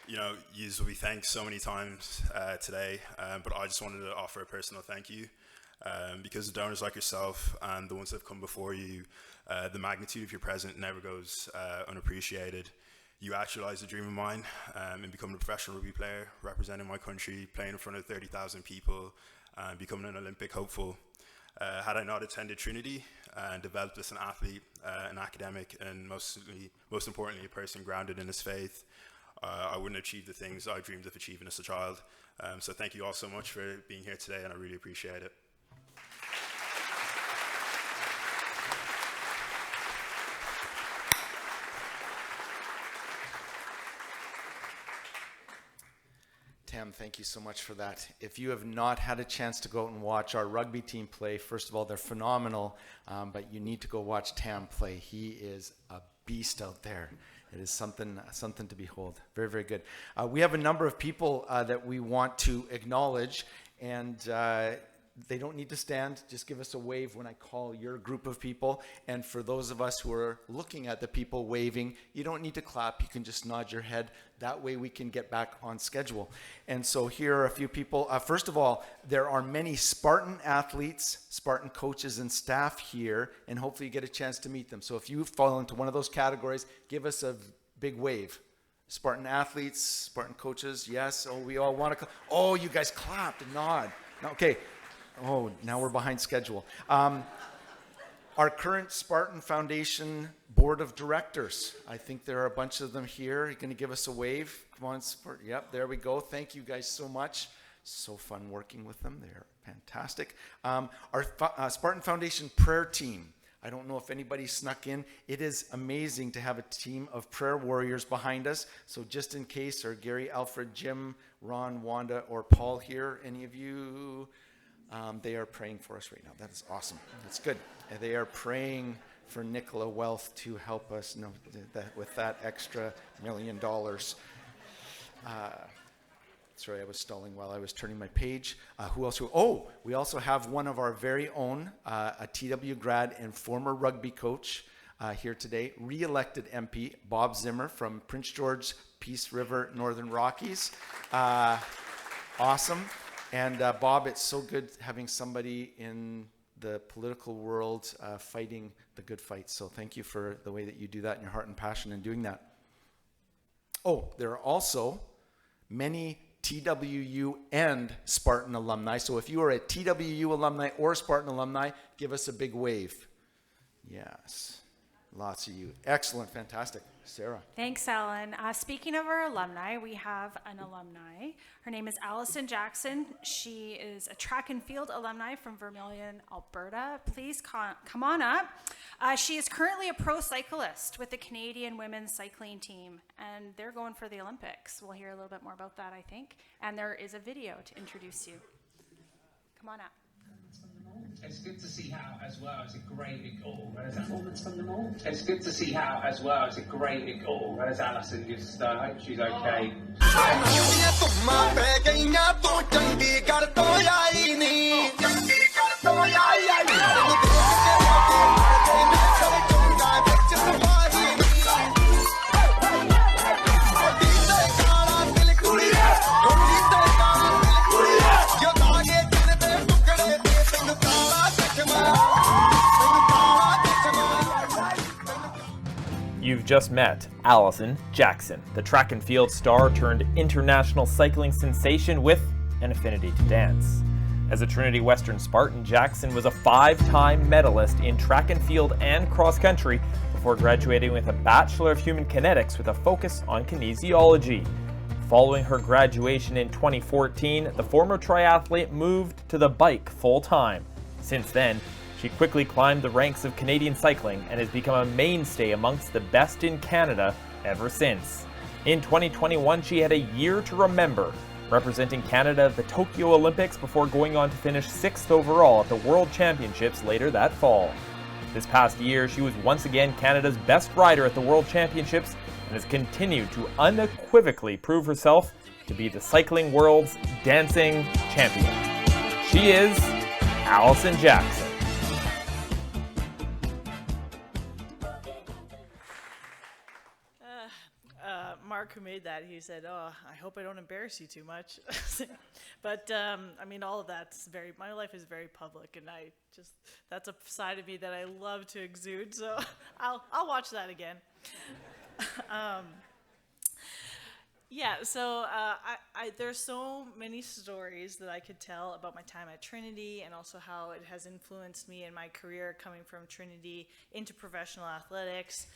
S8: you know, you will be thanked so many times today, but I just wanted to offer a personal thank you because the donors like yourself and the ones that have come before you, the magnitude of your present never goes unappreciated. You actualized a dream of mine in becoming a professional rugby player, representing my country, playing in front of 30,000 people, and becoming an Olympic hopeful. Had I not attended Trinity and developed as an athlete, an academic, and most importantly, a person grounded in his faith, I wouldn't achieve the things I dreamed of achieving as a child. So thank you all so much for being here today, and I really appreciate it.
S1: Tam, thank you so much for that. If you have not had a chance to go out and watch our rugby team play, first of all, they're phenomenal, but you need to go watch Tam play. He is a beast out there. It is something to behold. Very, very good. We have a number of people that we want to acknowledge, and they don't need to stand. Just give us a wave when I call your group of people. And for those of us who are looking at the people waving, you don't need to clap. You can just nod your head. That way we can get back on schedule. And so here are a few people. First of all, there are many Spartan athletes, Spartan coaches and staff here, and hopefully you get a chance to meet them. So if you fall into one of those categories, give us a big wave. Spartan athletes, Spartan coaches, yes. Oh, we all want to. Oh, you guys clapped and nod. Okay. Oh, now we're behind schedule. Our current Spartan Foundation Board of Directors. I think there are a bunch of them here. You're going to give us a wave. Come on, Spartan. Yep, there we go. Thank you guys so much. So fun working with them. They're fantastic. Our Spartan Foundation prayer team. I don't know if anybody snuck in. It is amazing to have a team of prayer warriors behind us. So just in case, are Gary, Alfred, Jim, Ron, Wanda, or Paul here? Any of you? They are praying for us right now. That is awesome. That's good. And they are praying for Nicola Wealth to help us with that extra $1 million. Sorry, I was stalling while I was turning my page. Who else? We also have one of our very own, a TW grad and former rugby coach here today, re-elected MP, Bob Zimmer from Prince George, Peace River, Northern Rockies. Awesome. And Bob, it's so good having somebody in the political world fighting the good fight. So thank you for the way that you do that and your heart and passion in doing that. Oh, there are also many TWU and Spartan alumni. So if you are a TWU alumni or Spartan alumni, give us a big wave. Yes, lots of you. Excellent, fantastic. Sarah.
S2: Thanks, Alan. Speaking of our alumni, we have an alumni. Her name is Allison Jackson. She is a track and field alumni from Vermilion, Alberta. Please come on up. She is currently a pro cyclist with the Canadian women's cycling team, and they're going for the Olympics. We'll hear a little bit more about that, I think. And there is a video to introduce you. Come on up.
S9: It's good to see how, as well, it's a great performance from them all. It's good to see how, as well, it's a great whereas Alison just I hope she's okay.
S7: You've just met Allison Jackson, the track and field star turned international cycling sensation with an affinity to dance. As a Trinity Western Spartan, Jackson was a 5-time medalist in track and field and cross country before graduating with a Bachelor of Human Kinetics with a focus on kinesiology. Following her graduation in 2014, the former triathlete moved to the bike full-time. Since then, she quickly climbed the ranks of Canadian cycling and has become a mainstay amongst the best in Canada ever since. In 2021, she had a year to remember, representing Canada at the Tokyo Olympics before going on to finish 6th overall at the World Championships later that fall. This past year, she was once again Canada's best rider at the World Championships and has continued to unequivocally prove herself to be the cycling world's dancing champion. She is Allison Jackson.
S10: Mark, who made that, he said, "Oh, I hope I don't embarrass you too much." But I mean, all of that's my life is very public, and that's a side of me that I love to exude. So I'll watch that again. Yeah. So there's so many stories that I could tell about my time at Trinity, and also how it has influenced me in my career coming from Trinity into professional athletics.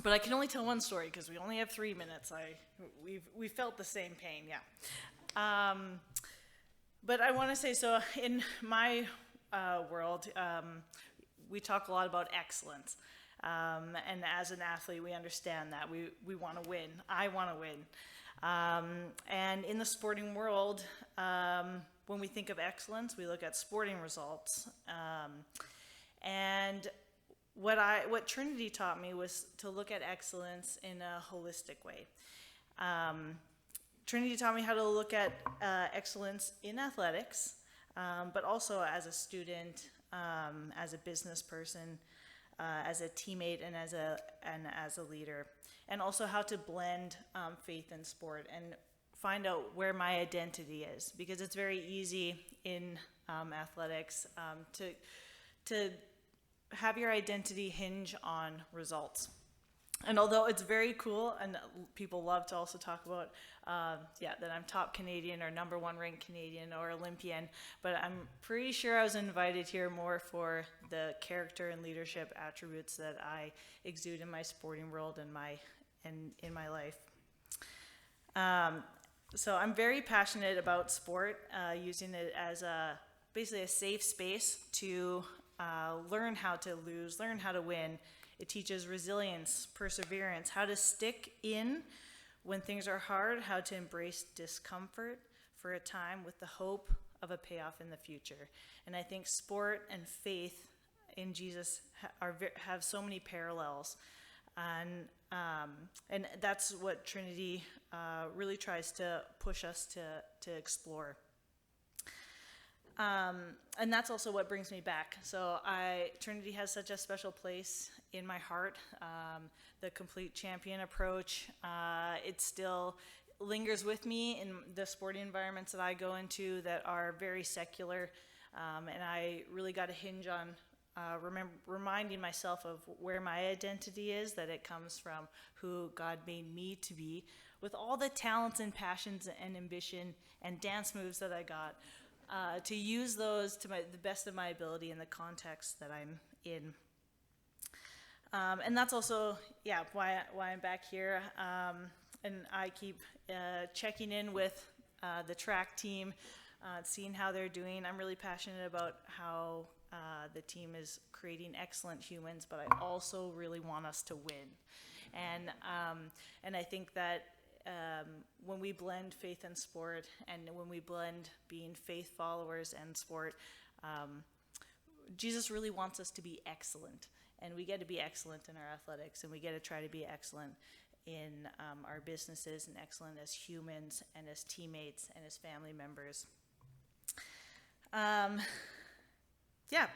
S10: But I can only tell one story because we only have 3 minutes. We felt the same pain, yeah. But I want to say, so in my world, we talk a lot about excellence. And as an athlete, we understand that. We want to win. I want to win. And in the sporting world, when we think of excellence, we look at sporting results. And what Trinity taught me was to look at excellence in a holistic way. Trinity taught me how to look at excellence in athletics, but also as a student, as a business person, as a teammate, and as a leader, and also how to blend faith and sport and find out where my identity is, because it's very easy in athletics to have your identity hinge on results. And although it's very cool, and people love to also talk about, that I'm top Canadian or number one ranked Canadian or Olympian, but I'm pretty sure I was invited here more for the character and leadership attributes that I exude in my sporting world and in my life. So I'm very passionate about sport, using it as basically a safe space to learn how to lose, learn how to win. It teaches resilience, perseverance, how to stick in when things are hard, how to embrace discomfort for a time with the hope of a payoff in the future. And I think sport and faith in Jesus have so many parallels. And that's what Trinity really tries to push us to explore. And that's also what brings me back. So Trinity has such a special place in my heart. The complete champion approach, it still lingers with me in the sporting environments that I go into that are very secular. And I really got to hinge on reminding myself of where my identity is, that it comes from who God made me to be, with all the talents and passions and ambition and dance moves that I got. To use those to the best of my ability in the context that I'm in. And that's also, why I'm back here. And I keep checking in with the track team, seeing how they're doing. I'm really passionate about how the team is creating excellent humans, but I also really want us to win. And I think that when we blend faith and sport, and when we blend being faith followers and sport, Jesus really wants us to be excellent. And we get to be excellent in our athletics, and we get to try to be excellent in our businesses, and excellent as humans and as teammates and as family members.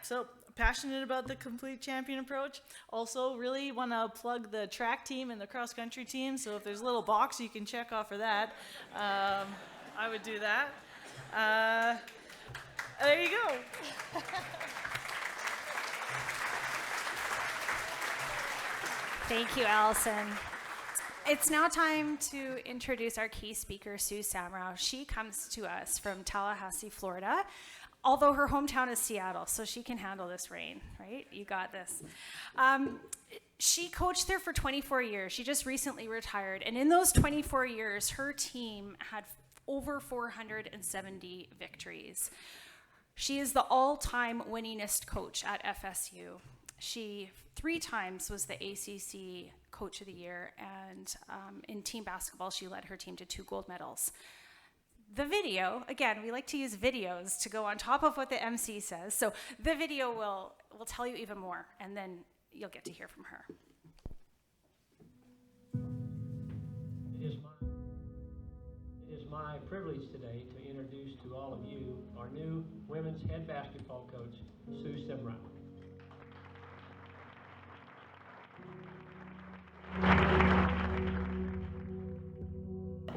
S10: So passionate about the complete champion approach. Also really want to plug the track team and the cross country team. So if there's a little box you can check off for that, I would do that. There you go.
S2: Thank you, Allison. It's now time to introduce our key speaker, Sue Samrow. She comes to us from Tallahassee, Florida, although her hometown is Seattle, so she can handle this rain, right? You got this. She coached there for 24 years. She just recently retired, and in those 24 years, her team had over 470 victories. She is the all-time winningest coach at FSU. She 3 times was the ACC Coach of the Year, and in team basketball, she led her team to 2 gold medals. The video, again, we like to use videos to go on top of what the MC says, so the video will tell you even more, and then you'll get to hear from her.
S11: It is my privilege today to introduce to all of you our new women's head basketball coach, Sue Samrow.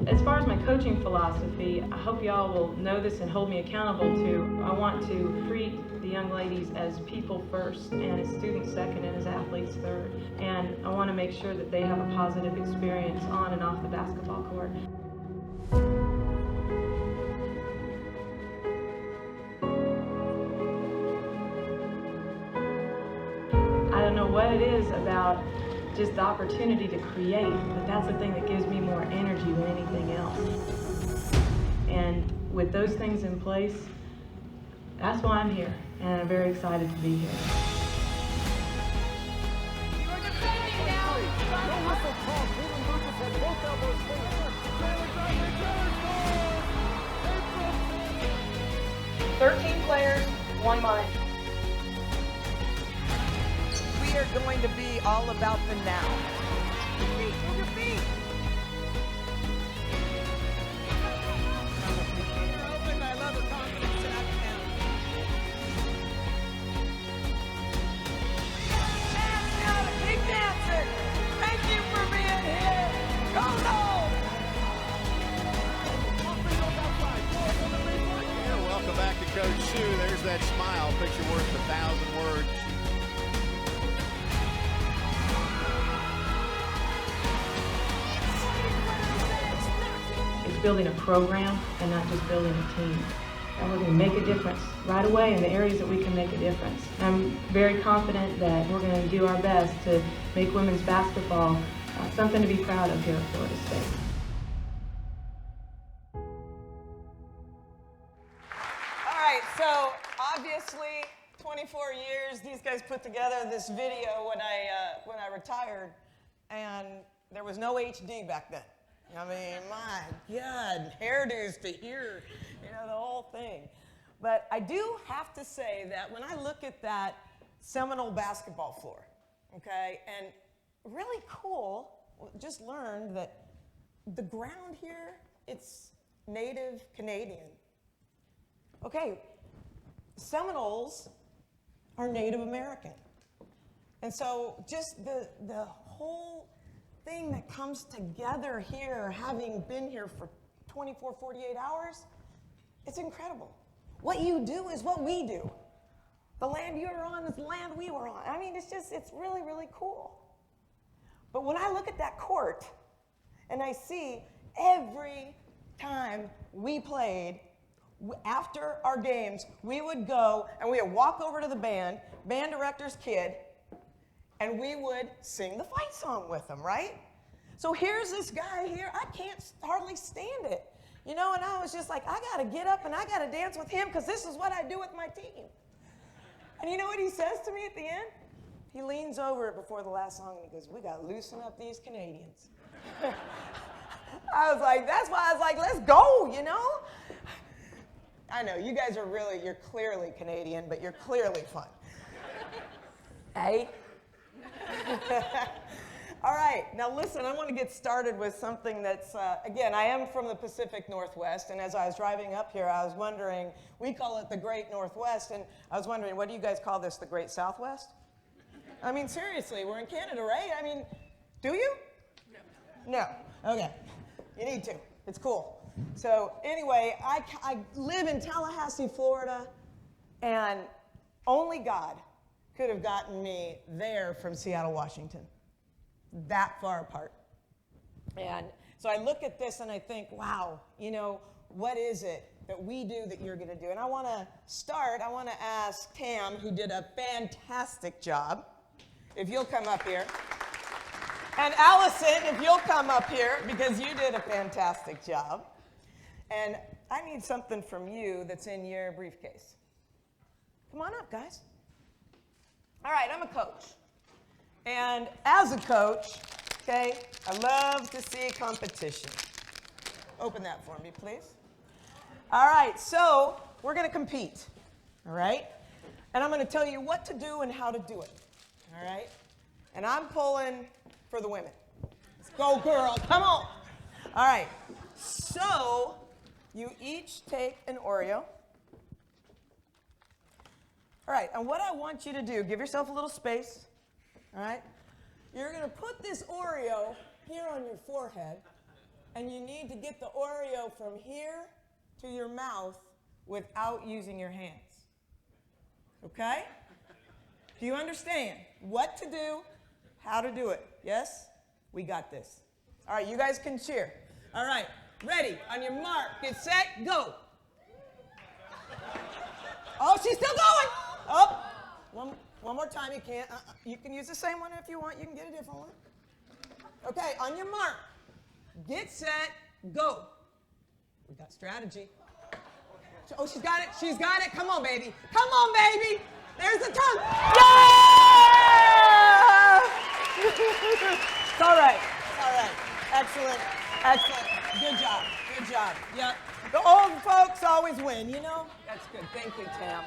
S12: As far as my coaching philosophy, I hope y'all will know this and hold me accountable to. I want to treat the young ladies as people first, and as students second, and as athletes third. And I want to make sure that they have a positive experience on and off the basketball court. I don't know what it is about just the opportunity to create, but that's the thing that gives me more energy than anything else. And with those things in place, that's why I'm here, and I'm very excited to be here.
S13: You're defending now! No whistle call. Cleveland Lucas had both elbows clear. 13 players, 1 mind.
S14: We are going to be all about the now. Your feet, move your feet. I love the confidence in that count. Keep dancing. Thank you for being here. Go,
S15: Welcome back to Coach Sue. There's that smile, picture worth 1,000 words.
S12: It's building a program and not just building a team. And we're going to make a difference right away in the areas that we can make a difference. I'm very confident that we're going to do our best to make women's basketball something to be proud of here at Florida State.
S14: All right, so obviously 24 years, these guys put together this video when I retired, and there was no HD back then. I mean, my God, hairdos to here, the whole thing. But I do have to say that when I look at that Seminole basketball floor, okay, and really cool, just learned that the ground here, it's Native Canadian. Okay, Seminoles are Native American. And so just the whole thing that comes together here, having been here for 24, 48 hours, it's incredible. What you do is what we do. The land you're on is the land we were on. I mean, it's really, really cool. But when I look at that court and I see every time we played, after our games, we would go and we would walk over to the band director's kid, and we would sing the fight song with them, right? So here's this guy here, I can't hardly stand it. And I was just like, I gotta get up and I gotta dance with him because this is what I do with my team. And you know what he says to me at the end? He leans over before the last song and he goes, we gotta loosen up these Canadians. I was like, that's why I was like, let's go, I know, you guys you're clearly Canadian, but you're clearly fun. Hey? All right, now listen, I want to get started with something that's, again, I am from the Pacific Northwest, and as I was driving up here, I was wondering, we call it the Great Northwest, and I was wondering, what do you guys call this, the Great Southwest? I mean, seriously, we're in Canada, right? I mean, do you? No. No, okay. You need to. It's cool. So anyway, I live in Tallahassee, Florida, and only God could have gotten me there from Seattle, Washington. That far apart. And so I look at this and I think, wow, what is it that we do that you're going to do? And I want to ask Tam, who did a fantastic job, if you'll come up here. And Allison, if you'll come up here, because you did a fantastic job. And I need something from you that's in your briefcase. Come on up, guys. All right, I'm a coach. And as a coach, okay, I love to see competition. Open that for me, please. All right, so we're going to compete, all right? And I'm going to tell you what to do and how to do it, all right? And I'm pulling for the women. Let's go, girl. Come on. All right, so you each take an Oreo. All right, and what I want you to do, give yourself a little space. All right? You're going to put this Oreo here on your forehead, and you need to get the Oreo from here to your mouth without using your hands. Okay? Do you understand what to do, how to do it? Yes? We got this. All right, you guys can cheer. All right, ready, on your mark, get set, go. Oh, she's still going. Oh, one more time, you can't. You can use the same one if you want. You can get a different one. Okay, on your mark, get set, go. We got strategy. Oh, she's got it. She's got it. Come on, baby. Come on, baby. There's the tongue. Yeah! It's all right. It's all right. Excellent. Excellent. Good job. Good job. Yep. The old folks always win, That's good. Thank you, Tam.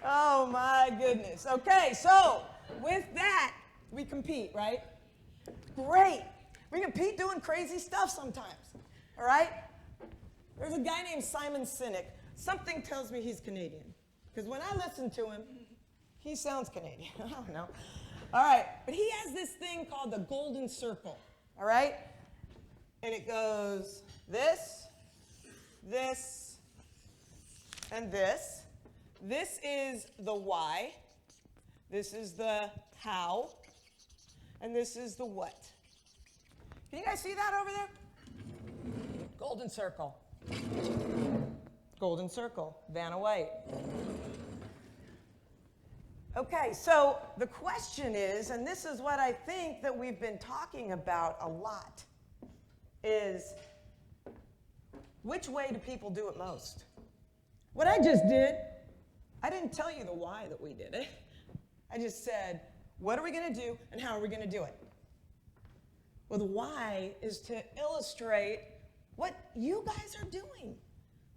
S14: Oh my goodness. Okay, so with that, we compete, right? Great. We compete doing crazy stuff sometimes, all right? There's a guy named Simon Sinek. Something tells me he's Canadian, because when I listen to him, he sounds Canadian. I don't know. All right, but he has this thing called the golden circle, all right? And it goes this, this, and this. This is the why. This is the how. And this is the what. Can you guys see that over there? Golden circle. Golden circle. Vanna White. Okay, so the question is, and this is what I think that we've been talking about a lot, is which way do people do it most? What I just did, I didn't tell you the why that we did it. I just said, what are we going to do and how are we going to do it? Well, the why is to illustrate what you guys are doing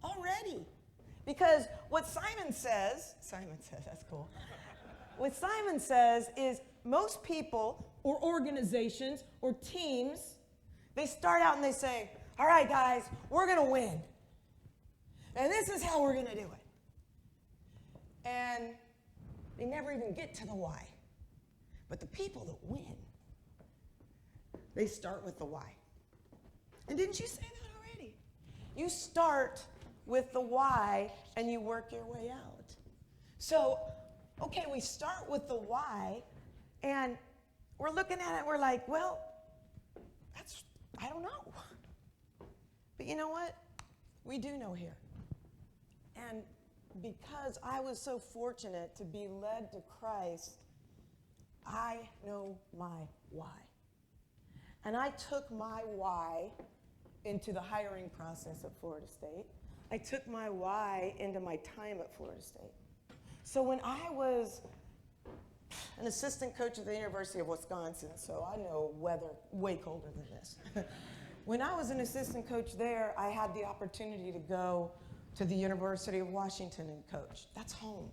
S14: already. Because what Simon says, that's cool. What Simon says is most people or organizations or teams, they start out and they say, all right, guys, we're going to win. And this is how we're going to do it. And they never even get to the why. But the people that win, they start with the why. And didn't you say that already? You start with the why and you work your way out. So, okay, we start with the why and we're looking at it, we're like, well, I don't know. But you know what? We do know here. And because I was so fortunate to be led to Christ, I know my why. And I took my why into the hiring process at Florida State. I took my why into my time at Florida State. So when I was an assistant coach at the University of Wisconsin, so I know weather way colder than this. When I was an assistant coach there, I had the opportunity to go to the University of Washington and coach. That's home.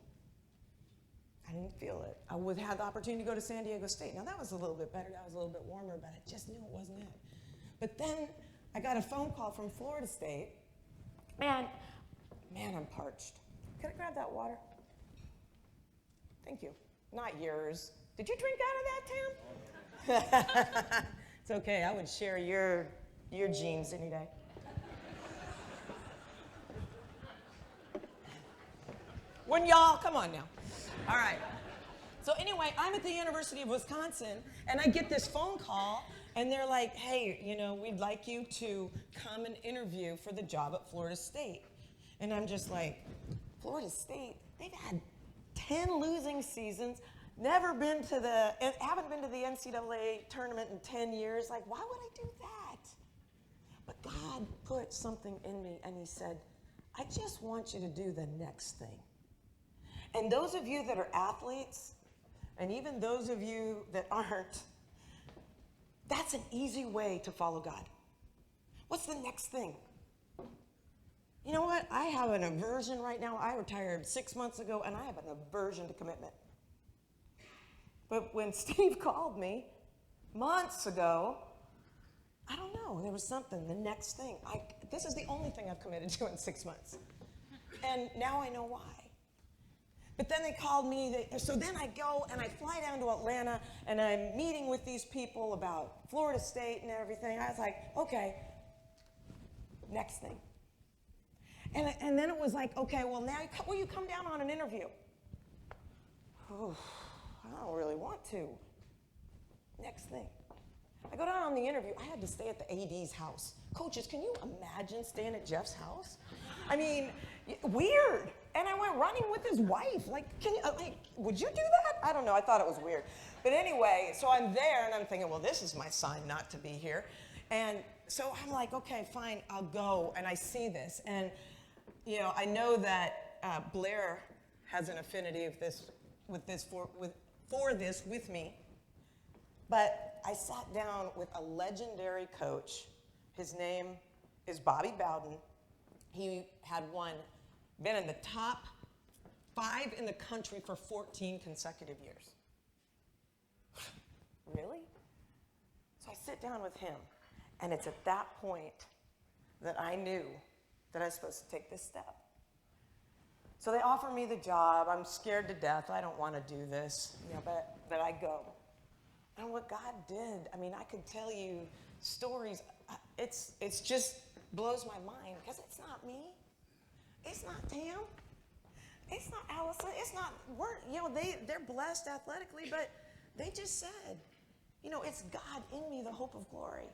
S14: I didn't feel it. I would have the opportunity to go to San Diego State. Now that was a little bit better, that was a little bit warmer, but I just knew it wasn't it. But then I got a phone call from Florida State, and man, I'm parched. Could I grab that water? Thank you. Not yours. Did you drink out of that, Tam? It's okay, I would share your jeans any day. When y'all, come on now. All right. So anyway, I'm at the University of Wisconsin, and I get this phone call, and they're like, hey, we'd like you to come and interview for the job at Florida State. And I'm just like, Florida State? They've had 10 losing seasons, haven't been to the NCAA tournament in 10 years. Like, why would I do that? But God put something in me, and he said, I just want you to do the next thing. And those of you that are athletes, and even those of you that aren't, that's an easy way to follow God. What's the next thing? You know what? I have an aversion right now. I retired 6 months ago, and I have an aversion to commitment. But when Steve called me months ago, I don't know, there was something, the next thing. This is the only thing I've committed to in 6 months. And now I know why. But then they called me, so then I go and I fly down to Atlanta and I'm meeting with these people about Florida State and everything. I was like, okay, next thing. And then it was like, okay, well now, will you come down on an interview? Oh, I don't really want to. Next thing. I go down on the interview. I had to stay at the AD's house. Coaches, can you imagine staying at Jeff's house? I mean, weird. And I went running with his wife. Like, would you do that? I don't know. I thought it was weird. But anyway, so I'm there and I'm thinking, well, this is my sign not to be here. And so I'm like, okay, fine, I'll go. And I see this. And, I know that Blair has an affinity for this with me. But I sat down with a legendary coach. His name is Bobby Bowden. He had been in the top 5 in the country for 14 consecutive years. Really? So I sit down with him, and it's at that point that I knew that I was supposed to take this step. So they offer me the job. I'm scared to death. I don't want to do this, but I go. And what God did, I mean, I could tell you stories. It's just blows my mind because it's not me. It's not Tam. It's not Allison. It's not, they're blessed athletically, but they just said, it's God in me, the hope of glory.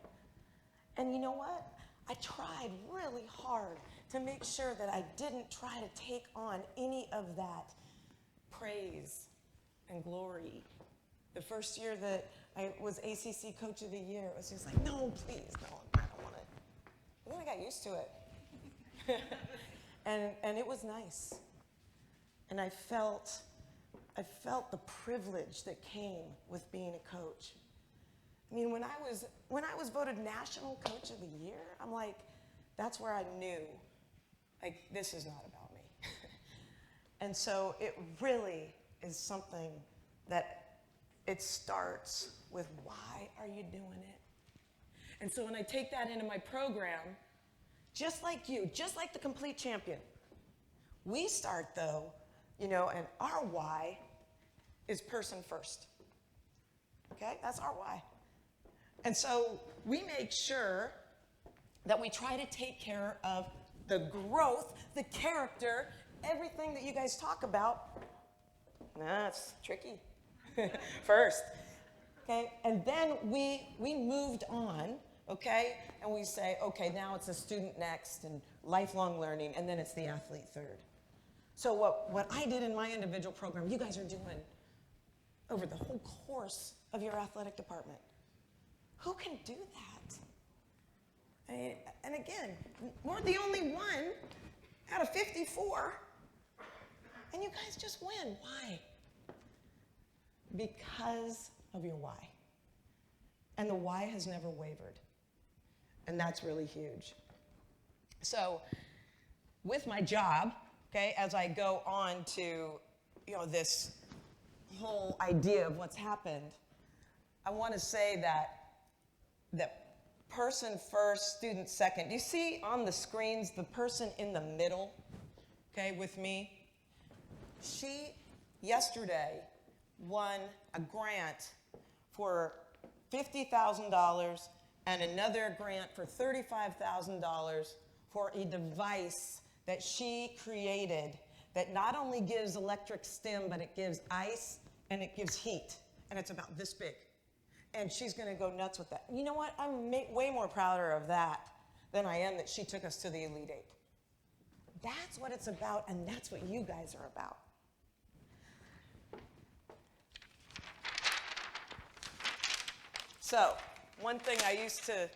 S14: And you know what? I tried really hard to make sure that I didn't try to take on any of that praise and glory. The first year that I was ACC Coach of the Year, it was just like, no, please, no, I don't want it. And then I got used to it. and it was nice. And I felt the privilege that came with being a coach. I mean, when I was voted National Coach of the Year, I'm like, that's where I knew, like, this is not about me. And so it really is something that it starts with, why are you doing it? And so when I take that into my program, just like you, just like the Complete Champion, we start though, and our why is person first. Okay, that's our why. And so we make sure that we try to take care of the growth, the character, everything that you guys talk about. That's tricky. First. Okay, and then we moved on, okay, and we say, okay, now it's a student next and lifelong learning, and then it's the athlete third. So what I did in my individual program, you guys are doing over the whole course of your athletic department. Who can do that? And again, we're the only one out of 54, and you guys just win. Why? Because of your why. And the why has never wavered. And that's really huge. So with my job, okay, as I go on to, this whole idea of what's happened, I want to say that person first, student second. You see on the screens the person in the middle, okay, with me? She, yesterday, won a grant for $50,000 and another grant for $35,000 for a device that she created that not only gives electric stim, but it gives ice and it gives heat. And it's about this big. And she's going to go nuts with that. You know what? I'm way more prouder of that than I am that she took us to the Elite Eight. That's what it's about, and that's what you guys are about. So, one thing I used to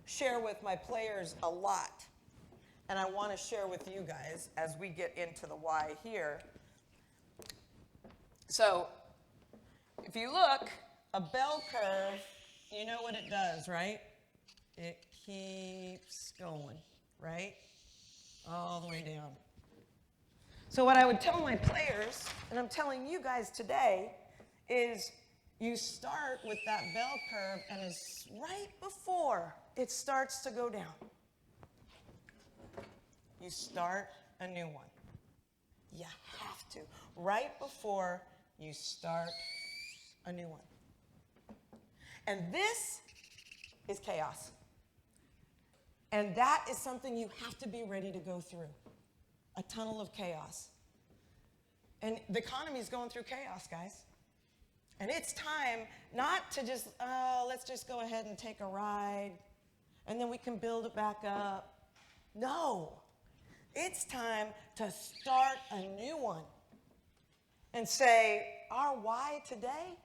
S14: share with my players a lot, and I want to share with you guys as we get into the why here. So, if you look, a bell curve, you know what it does, right? It keeps going, right? All the way down. So what I would tell my players, and I'm telling you guys today, is you start with that bell curve, and it's right before it starts to go down, you start a new one. You have to. Right before you start a new one. And this is chaos. And that is something you have to be ready to go through. A tunnel of chaos. And the economy is going through chaos, guys. And it's time not to just, let's just go ahead and take a ride, and then we can build it back up. No. It's time to start a new one. And say, our why today?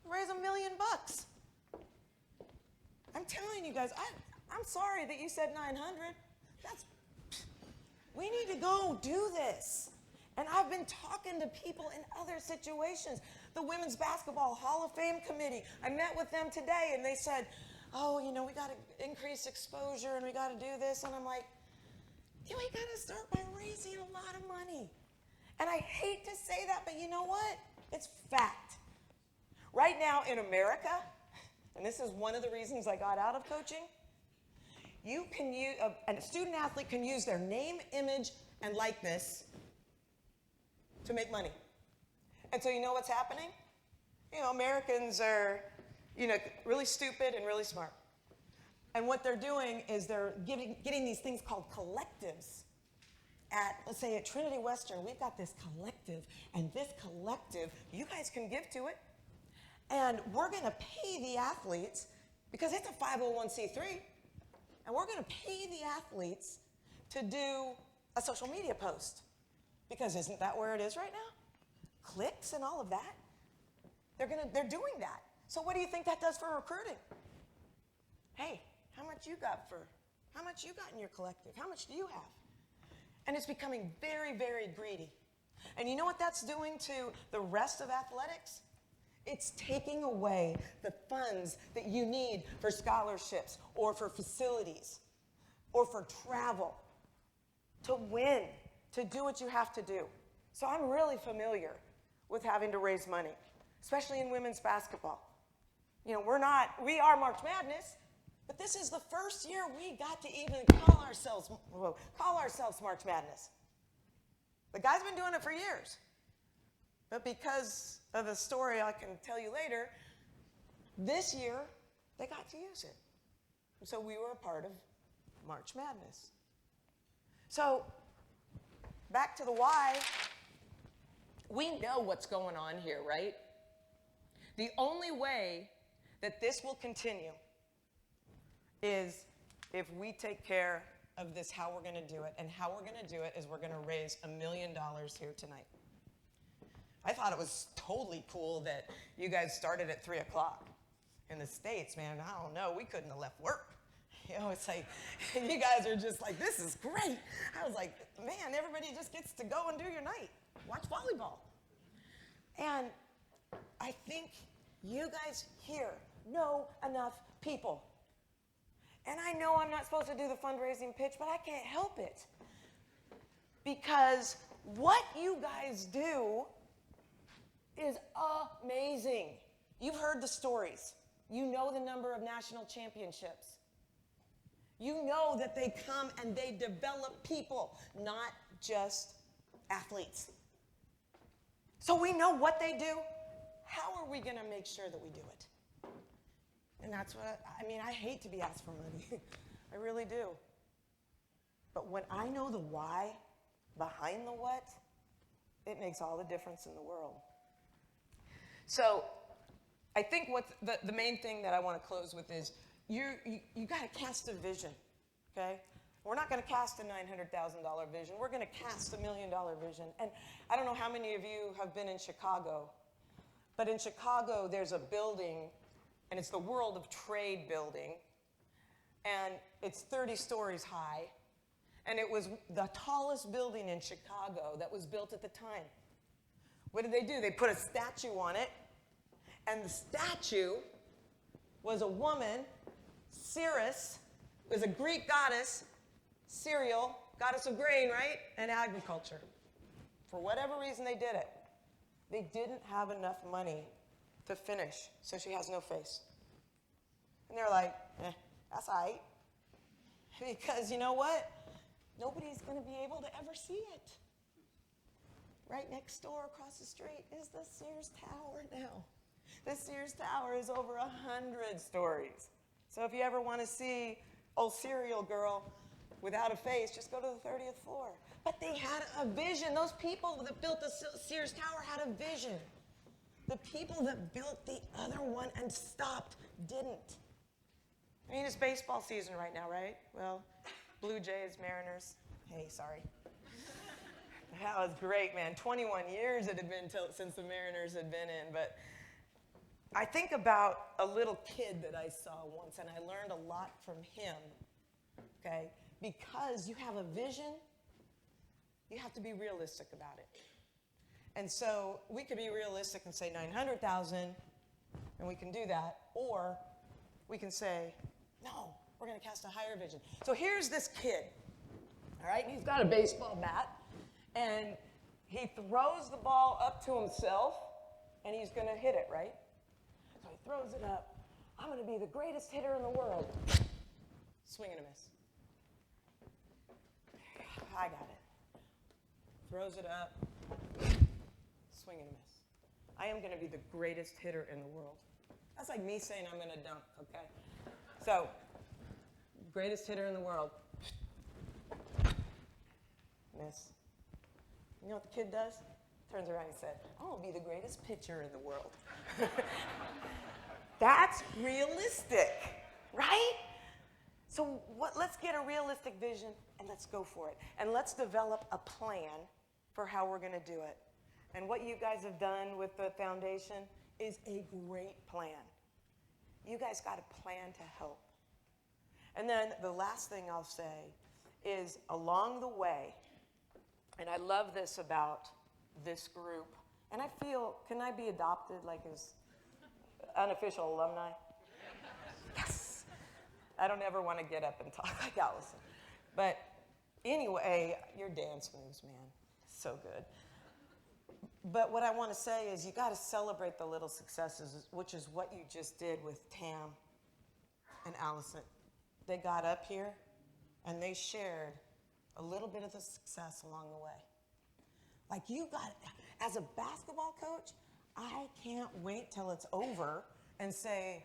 S14: Raise $1 million. I'm telling you guys, I'm sorry that you said 900. We need to go do this. And I've been talking to people in other situations. The Women's Basketball Hall of Fame Committee, I met with them today, and they said, oh, we got to increase exposure, and we got to do this. And I'm like, we got to start by raising a lot of money. And I hate to say that, but you know what? It's fact. Right now in America, and this is one of the reasons I got out of coaching, you can use, a student athlete can use their name, image, and likeness to make money. And so you know what's happening? You know, Americans are, really stupid and really smart. And what they're doing is they're getting these things called collectives. Let's say at Trinity Western, we've got this collective, and this collective, you guys can give to it. And we're going to pay the athletes, because it's a 501c3, and we're going to pay the athletes to do a social media post. Because isn't that where it is right now? Clicks and all of that. They're doing that. So what do you think that does for recruiting? Hey, how much you got in your collective? How much do you have? And it's becoming very, very greedy. And you know what that's doing to the rest of athletics? It's taking away the funds that you need for scholarships or for facilities or for travel to win, to do what you have to do. So I'm really familiar with having to raise money, especially in women's basketball. We are March Madness, but this is the first year we got to even call ourselves March Madness. The guys have been doing it for years. But because of a story I can tell you later, this year they got to use it. And so we were a part of March Madness. So back to the why. We know what's going on here, right? The only way that this will continue is if we take care of this, how we're going to do it. And how we're going to do it is we're going to raise $1 million here tonight. I thought it was totally cool that you guys started at 3 o'clock. In the States, man, I don't know, we couldn't have left work. It's like, you guys are just like, this is great. I was like, man, everybody just gets to go and do your night. Watch volleyball. And I think you guys here know enough people. And I know I'm not supposed to do the fundraising pitch, but I can't help it. Because what you guys do is amazing. You've heard the stories. You know the number of national championships. You know that they come and they develop people, not just athletes. So we know what they do. How are we going to make sure that we do it? And that's what, I hate to be asked for money. I really do. But when I know the why behind the what, it makes all the difference in the world. So I think what the main thing that I want to close with is you got to cast a vision, okay? We're not going to cast a $900,000 vision. We're going to cast $1 million vision. And I don't know how many of you have been in Chicago, but in Chicago there's a building, and it's the World of Trade building, and it's 30 stories high, and it was the tallest building in Chicago that was built at the time. What did they do? They put a statue on it, and the statue was a woman, Ceres, was a Greek goddess, cereal, goddess of grain, right? And agriculture. For whatever reason, they did it. They didn't have enough money to finish, so she has no face. And they're like, that's all right. Because you know what? Nobody's going to be able to ever see it. Right next door, across the street, is the Sears Tower now. The Sears Tower is over 100 stories. So if you ever want to see old cereal girl without a face, just go to the 30th floor. But they had a vision. Those people that built the Sears Tower had a vision. The people that built the other one and stopped didn't. It's baseball season right now, right? Well, Blue Jays, Mariners. Hey, sorry. That was great, man. 21 years it had been since the Mariners had been in. But I think about a little kid that I saw once, and I learned a lot from him, okay? Because you have a vision, you have to be realistic about it. And so we could be realistic and say 900,000, and we can do that. Or we can say, no, we're going to cast a higher vision. So here's this kid, all right? He's got a baseball bat, and he throws the ball up to himself, and he's going to hit it, right? So he throws it up. I'm going to be the greatest hitter in the world. Swing and a miss. I got it. Throws it up. Swing and a miss. I am going to be the greatest hitter in the world. That's like me saying I'm going to dunk, okay? So, greatest hitter in the world. Miss. You know what the kid does? Turns around and said, I'm going to be the greatest pitcher in the world. That's realistic, right? So let's get a realistic vision and let's go for it. And let's develop a plan for how we're going to do it. And what you guys have done with the foundation is a great plan. You guys got a plan to help. And then the last thing I'll say is along the way, and I love this about this group, and I feel, can I be adopted like as unofficial alumni? Yes. I don't ever want to get up and talk like Allison. But anyway, your dance moves, man, so good. But what I want to say is you got to celebrate the little successes, which is what you just did with Tam and Allison. They got up here and they shared a little bit of the success along the way. Like you got, as a basketball coach, I can't wait till it's over and say,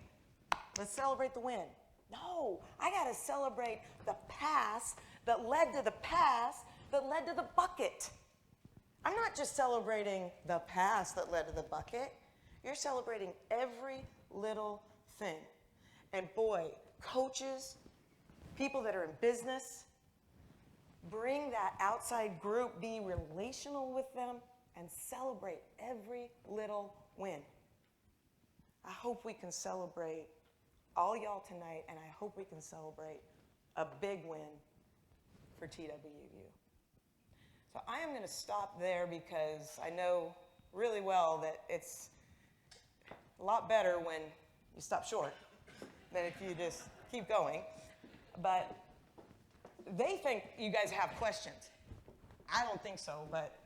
S14: let's celebrate the win. No, I got to celebrate the pass that led to the pass that led to the bucket. I'm not just celebrating the pass that led to the bucket. You're celebrating every little thing. And boy, coaches, people that are in business, bring that outside group, be relational with them, and celebrate every little win. I hope we can celebrate all y'all tonight, and I hope we can celebrate a big win for TWU. So I am going to stop there because I know really well that it's a lot better when you stop short than if you just keep going. But they think you guys have questions. I don't think so, but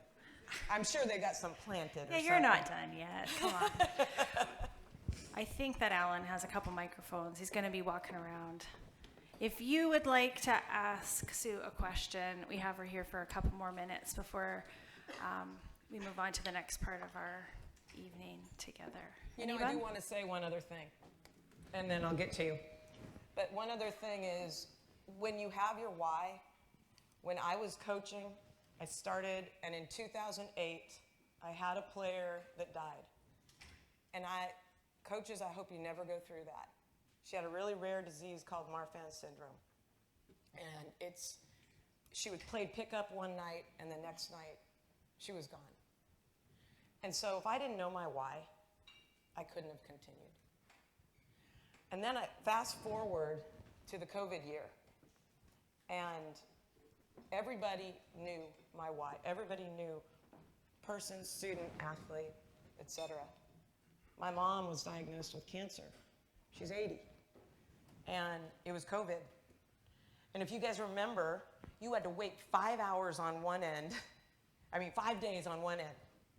S14: I'm sure they got some planted.
S2: Yeah, you're not done yet. Come on. I think that Alan has a couple microphones. He's going to be walking around. If you would like to ask Sue a question, we have her here for a couple more minutes before we move on to the next part of our evening together.
S14: You know, I do want to say one other thing, and then I'll get to you. But one other thing is, when you have your why, when I was coaching, I started, and in 2008, I had a player that died. And coaches, I hope you never go through that. She had a really rare disease called Marfan syndrome. And she would play pickup one night, and the next night, she was gone. And so if I didn't know my why, I couldn't have continued. And then I fast forward to the COVID year, and everybody knew my why. Everybody knew person, student, athlete, etc. My mom was diagnosed with cancer. She's 80. And it was COVID. And if you guys remember, you had to wait 5 hours on one end. 5 days on one end.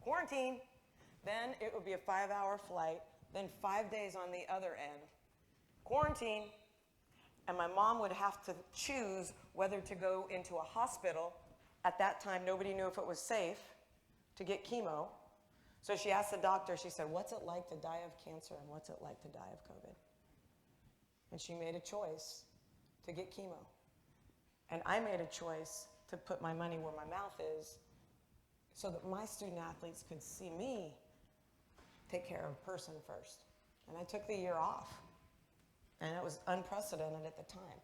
S14: Quarantine. Then it would be a 5-hour flight. Then 5 days on the other end. Quarantine. And my mom would have to choose whether to go into a hospital. At that time, nobody knew if it was safe to get chemo. So she asked the doctor, she said, what's it like to die of cancer and what's it like to die of COVID? And she made a choice to get chemo. And I made a choice to put my money where my mouth is so that my student athletes could see me take care of a person first. And I took the year off. And it was unprecedented at the time.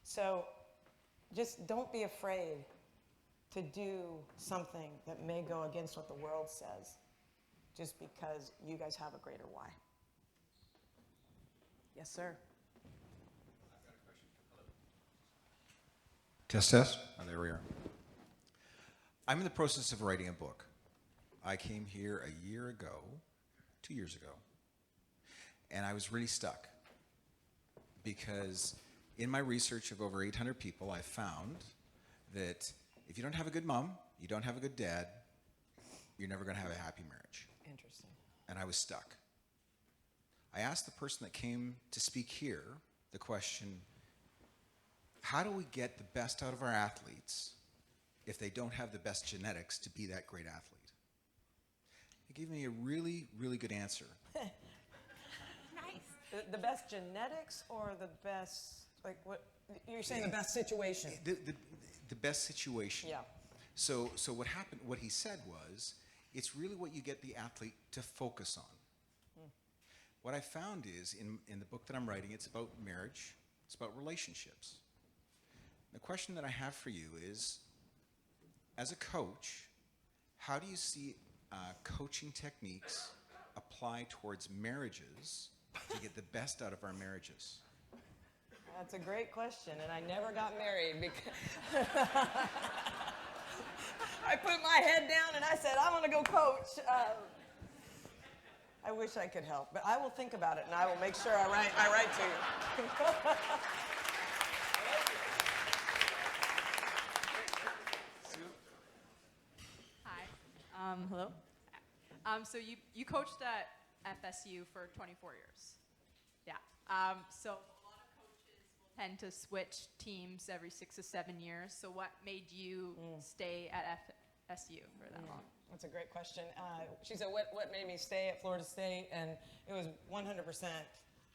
S14: So just don't be afraid to do something that may go against what the world says, just because you guys have a greater why. Yes, sir.
S16: Test, test. Oh, there we are. I'm in the process of writing a book. I came here a year ago, 2 years ago, and I was really stuck because in my research of over 800 people, I found that if you don't have a good mom, you don't have a good dad, you're never going to have a happy marriage.
S14: Interesting.
S16: And I was stuck. I asked the person that came to speak here the question, how do we get the best out of our athletes if they don't have the best genetics to be that great athlete? He gave me a really, really good answer.
S14: Nice. The best genetics or the best, like what, you're saying the best situation?
S16: The best situation.
S14: Yeah.
S16: So what happened, what he said was, it's really what you get the athlete to focus on. What I found is, in the book that I'm writing, it's about marriage, it's about relationships. The question that I have for you is, as a coach, how do you see coaching techniques apply towards marriages to get the best out of our marriages?
S14: That's a great question, and I never got married because I put my head down and I said, I'm going to go coach. I wish I could help, but I will think about it, and I will make sure I write to you.
S17: Hi. Hello. So you coached at FSU for 24 years. Yeah. So a lot of coaches will tend to switch teams every 6 to 7 years. So what made you stay at FSU for that long?
S14: That's a great question. She said, what made me stay at Florida State? And it was 100%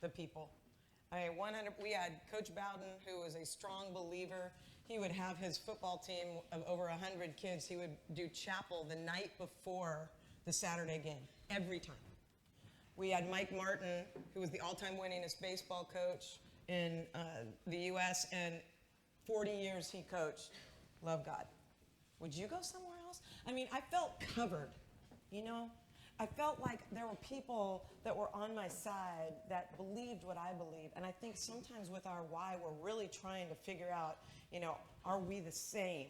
S14: the people. I mean, we had Coach Bowden, who was a strong believer. He would have his football team of over 100 kids. He would do chapel the night before the Saturday game, every time. We had Mike Martin, who was the all-time winningest baseball coach in the U.S., and 40 years he coached. Love God. Would you go somewhere else? I mean, I felt covered, you know? I felt like there were people that were on my side that believed what I believe. And I think sometimes with our why, we're really trying to figure out, you know, are we the same?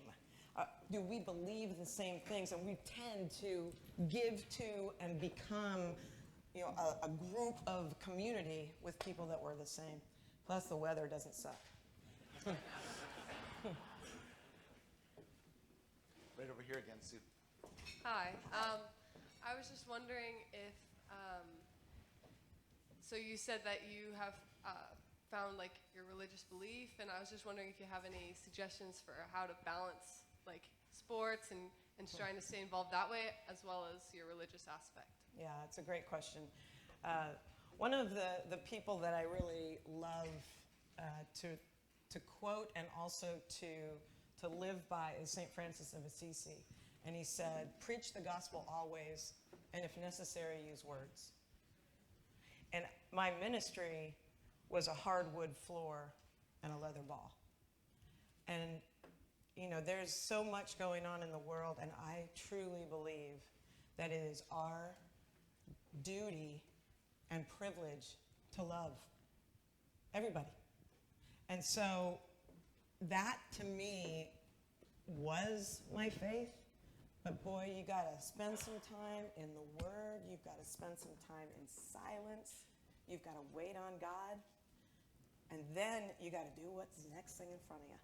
S14: Do we believe the same things? And we tend to give to and become, you know, a group of community with people that were the same. Plus, the weather doesn't suck.
S1: Right over here again, Sue.
S18: Hi. I was just wondering if, so you said that you have found like your religious belief, and I was just wondering if you have any suggestions for how to balance like sports and trying to stay involved that way as well as your religious aspect.
S14: Yeah, it's a great question. One of the people that I really love to quote and also to live by is St. Francis of Assisi. And he said, preach the gospel always, and if necessary, use words. And my ministry was a hardwood floor and a leather ball. And, you know, there's so much going on in the world, and I truly believe that it is our duty and privilege to love everybody. And so that, to me, was my faith. But boy, you got to spend some time in the Word. You've got to spend some time in silence. You've got to wait on God. And then you got to do what's the next thing in front of you.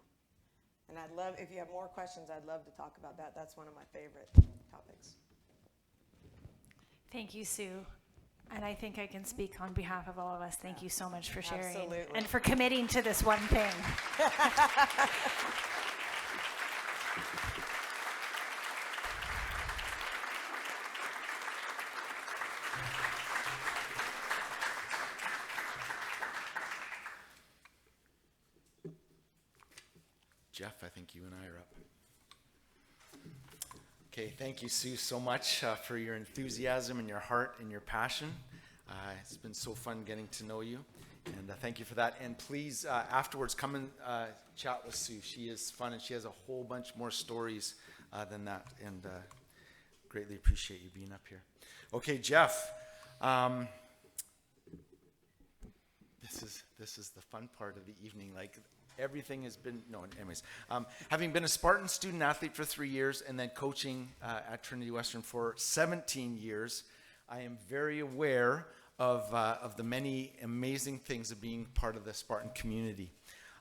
S14: And I'd love, if you have more questions, I'd love to talk about that. That's one of my favorite topics.
S2: Thank you, Sue. And I think I can speak on behalf of all of us. Thank you so much for sharing.
S14: Absolutely.
S2: And for committing to this one thing.
S1: Jeff, I think you and I are up. Okay, thank you, Sue, so much for your enthusiasm and your heart and your passion. It's been so fun getting to know you, and thank you for that. And please, afterwards, come and chat with Sue. She is fun, and she has a whole bunch more stories than that, and greatly appreciate you being up here. Okay, Jeff, this is the fun part of the evening. Like, everything has been, no, anyways. Having been a Spartan student athlete for 3 years and then coaching at Trinity Western for 17 years, I am very aware of the many amazing things of being part of the Spartan community.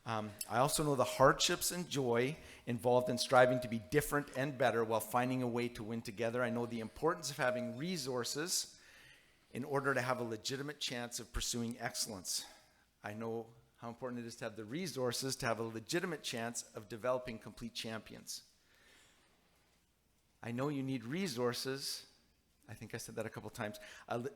S1: I also know the hardships and joy involved in striving to be different and better while finding a way to win together. I know the importance of having resources in order to have a legitimate chance of pursuing excellence. I know how important it is to have the resources to have a legitimate chance of developing complete champions. I know you need resources, I think I said that a couple times,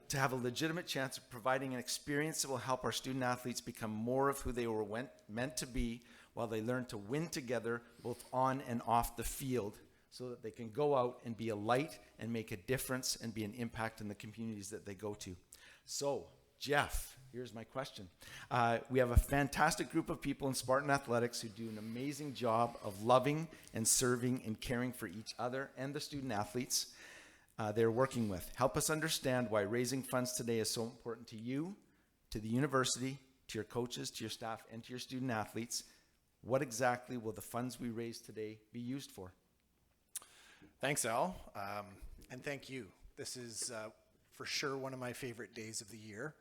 S1: to have a legitimate chance of providing an experience that will help our student athletes become more of who they were meant to be while they learn to win together both on and off the field so that they can go out and be a light and make a difference and be an impact in the communities that they go to. So, Jeff, here's my question. We have a fantastic group of people in Spartan Athletics who do an amazing job of loving and serving and caring for each other and the student athletes they're working with. Help us understand why raising funds today is so important to you, to the university, to your coaches, to your staff, and to your student athletes. What exactly will the funds we raise today be used for?
S19: Thanks, Al, and thank you. This is for sure one of my favorite days of the year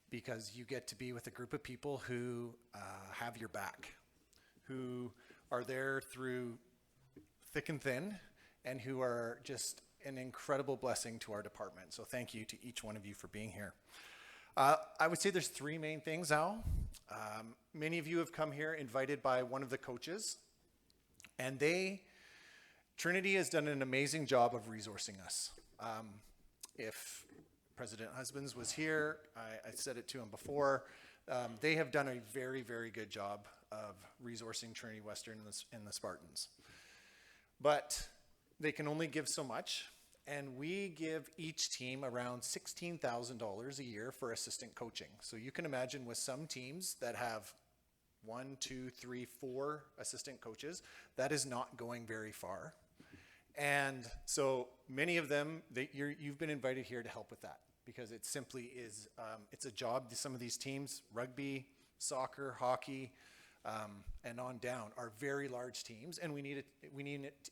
S19: because you get to be with a group of people who have your back, who are there through thick and thin, and who are just an incredible blessing to our department. So thank you to each one of you for being here. I would say there's three main things, Al. Many of you have come here invited by one of the coaches, and Trinity has done an amazing job of resourcing us. If President Husbands was here, I said it to him before, they have done a very, very good job of resourcing Trinity Western and the Spartans. But they can only give so much, and we give each team around $16,000 a year for assistant coaching. So you can imagine with some teams that have 1, 2, 3, 4 assistant coaches, that is not going very far. And so many of them, you've been invited here to help with that because it simply is, it's a job. Some of these teams, rugby, soccer, hockey, and on down are very large teams, and we need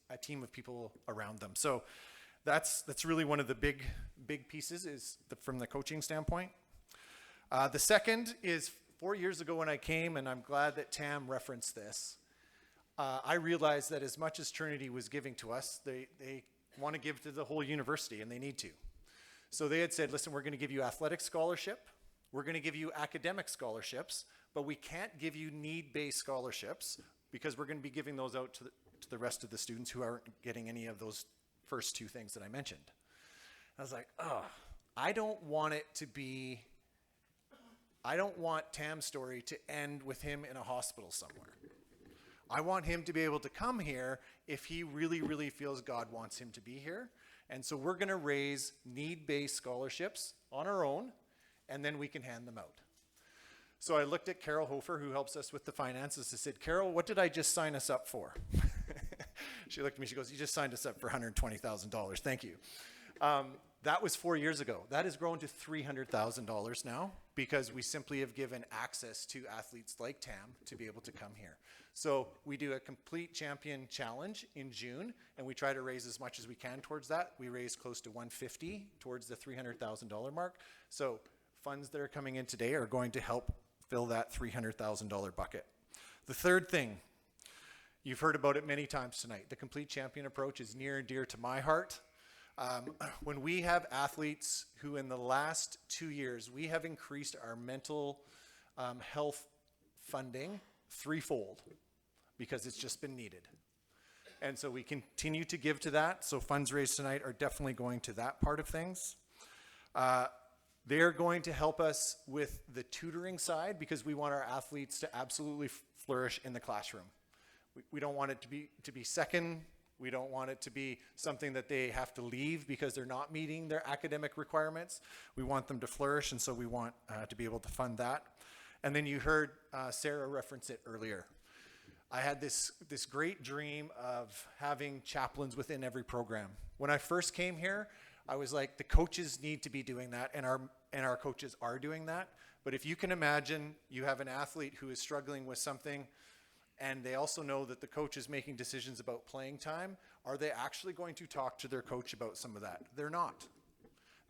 S19: a team of people around them. So that's really one of the big pieces from the coaching standpoint. The second is 4 years ago when I came, and I'm glad that Tam referenced this. I realized that as much as Trinity was giving to us, they want to give to the whole university, and they need to. So they had said, listen, we're going to give you athletic scholarship, we're going to give you academic scholarships, but we can't give you need-based scholarships because we're going to be giving those out to the rest of the students who aren't getting any of those first two things that I mentioned. I was like, I don't want Tam's story to end with him in a hospital somewhere. I want him to be able to come here if he really, really feels God wants him to be here. And so we're going to raise need-based scholarships on our own, and then we can hand them out. So I looked at Carol Hofer, who helps us with the finances, and said, Carol, what did I just sign us up for? She looked at me, she goes, you just signed us up for $120,000. Thank you. That was 4 years ago. That has grown to $300,000 now because we simply have given access to athletes like Tam to be able to come here. So we do a complete champion challenge in June, and we try to raise as much as we can towards that. We raised close to $150,000 towards the $300,000 mark. So funds that are coming in today are going to help fill that $300,000 bucket. The third thing, you've heard about it many times tonight. The complete champion approach is near and dear to my heart. When we have athletes who in the last 2 years, we have increased our mental health funding threefold because it's just been needed. And so we continue to give to that. So funds raised tonight are definitely going to that part of things. They're going to help us with the tutoring side because we want our athletes to absolutely flourish in the classroom. We don't want it to be second. We don't want it to be something that they have to leave because they're not meeting their academic requirements. We want them to flourish, and so we want to be able to fund that. And then you heard Sarah reference it earlier. I had this great dream of having chaplains within every program. When I first came here, I was like, the coaches need to be doing that, and our coaches are doing that. But if you can imagine you have an athlete who is struggling with something, and they also know that the coach is making decisions about playing time, are they actually going to talk to their coach about some of that? They're not.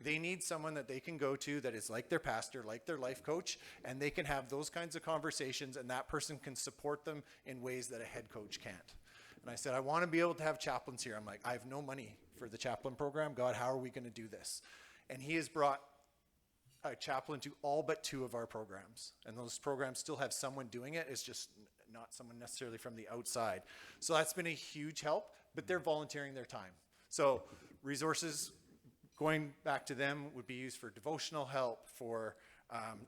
S19: They need someone that they can go to that is like their pastor, like their life coach, and they can have those kinds of conversations, and that person can support them in ways that a head coach can't. And I said, I want to be able to have chaplains here. I'm like, I have no money for the chaplain program. God, how are we going to do this? And he has brought a chaplain to all but 2 of our programs. And those programs still have someone doing it. It's just not someone necessarily from the outside. So that's been a huge help, but they're volunteering their time. So resources going back to them would be used for devotional help, for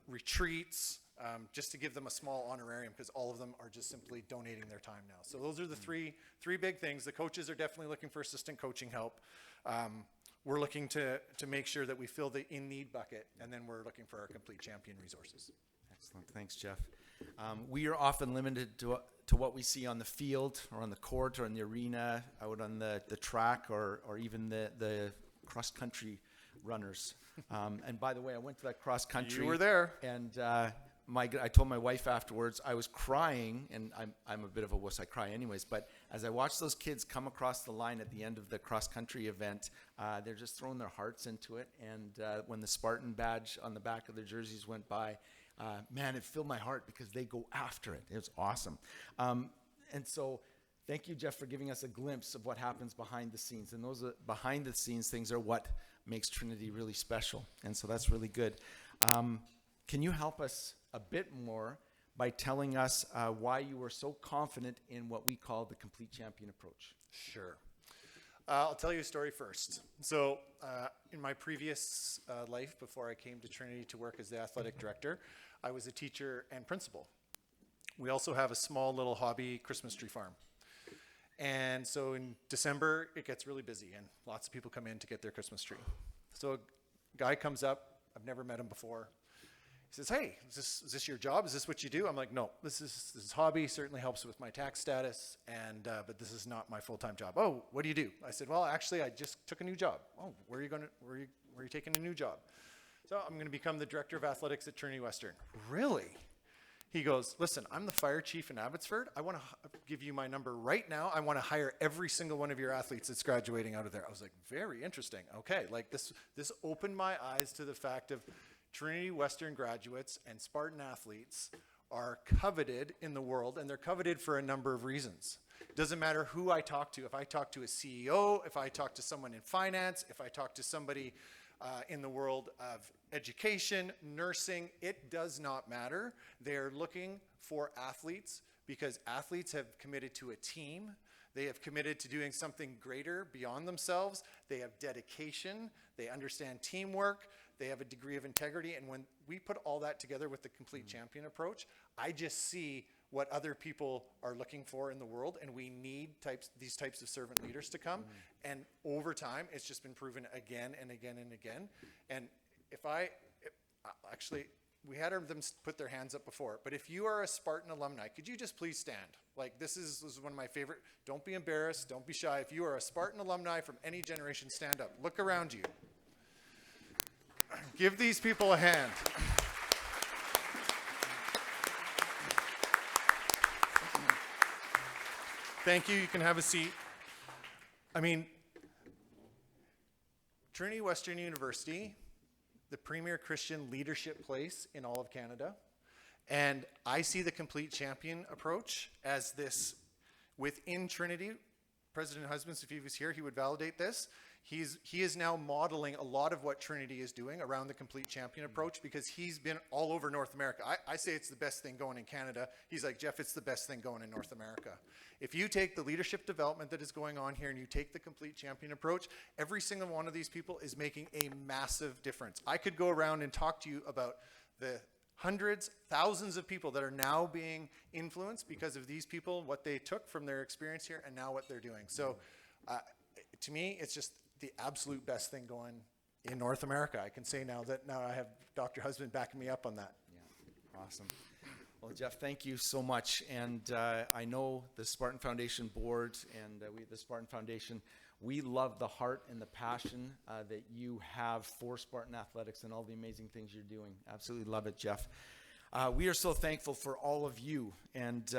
S19: retreats, just to give them a small honorarium, because all of them are just simply donating their time now. So those are the three big things. The coaches are definitely looking for assistant coaching help. We're looking to make sure that we fill the in-need bucket, and then we're looking for our complete champion resources.
S1: Excellent. Thanks, Jeff. We are often limited to what we see on the field or on the court or in the arena, out on the track, or even the cross-country runners. And by the way, I went to that cross-country.
S19: You were there.
S1: And I told my wife afterwards, I was crying, and I'm a bit of a wuss, I cry anyways, but as I watched those kids come across the line at the end of the cross-country event, they're just throwing their hearts into it. And when the Spartan badge on the back of their jerseys went by, man, it filled my heart because they go after it. It was awesome. And so thank you, Jeff, for giving us a glimpse of what happens behind the scenes. And those behind the scenes things are what makes Trinity really special. And so that's really good. Can you help us a bit more by telling us why you were so confident in what we call the complete champion approach?
S19: Sure. I'll tell you a story first. So in my previous life, before I came to Trinity to work as the athletic director, I was a teacher and principal. We also have a small little hobby Christmas tree farm. And so in December, it gets really busy, and lots of people come in to get their Christmas tree. So a guy comes up, I've never met him before. He says, hey, is this your job? Is this what you do? I'm like, no, this is hobby, certainly helps with my tax status, and but this is not my full-time job. Oh, what do you do? I said, well, actually, I just took a new job. Oh, where are you taking a new job? So I'm going to become the director of athletics at Trinity Western. Really? He goes, listen, I'm the fire chief in Abbotsford. I want to give you my number right now. I want to hire every single one of your athletes that's graduating out of there. I was like, very interesting. Okay, like this opened my eyes to the fact of Trinity Western graduates and Spartan athletes are coveted in the world, and they're coveted for a number of reasons. It doesn't matter who I talk to. If I talk to a CEO, if I talk to someone in finance, if I talk to somebody in the world of education, nursing, it does not matter. They're looking for athletes because athletes have committed to a team. They have committed to doing something greater beyond themselves. They have dedication. They understand teamwork. They have a degree of integrity. And when we put all that together with the complete champion approach, I just see what other people are looking for in the world, and we need these types of servant leaders to come. And over time, it's just been proven again and again and again. And actually, we had them put their hands up before, but if you are a Spartan alumni, could you just please stand? Like, this is one of my favorite. Don't be embarrassed. Don't be shy. If you are a Spartan alumni from any generation, stand up. Look around you. Give these people a hand. Thank you. You can have a seat. I mean, Trinity Western University, the premier Christian leadership place in all of Canada. And I see the complete champion approach as this within Trinity. President Husbands, if he was here, he would validate this. He is now modeling a lot of what Trinity is doing around the complete champion approach because he's been all over North America. I say it's the best thing going in Canada. He's like, Jeff, it's the best thing going in North America. If you take the leadership development that is going on here and you take the complete champion approach, every single one of these people is making a massive difference. I could go around and talk to you about the hundreds, thousands of people that are now being influenced because of these people, what they took from their experience here, and now what they're doing. So to me, it's just the absolute best thing going in North America. I can say now I have Dr. Husband backing me up on that.
S1: Yeah, awesome. Well, Jeff, thank you so much. And I know the Spartan Foundation board and the Spartan Foundation, we love the heart and the passion that you have for Spartan athletics and all the amazing things you're doing. Absolutely love it, Jeff. We are so thankful for all of you, and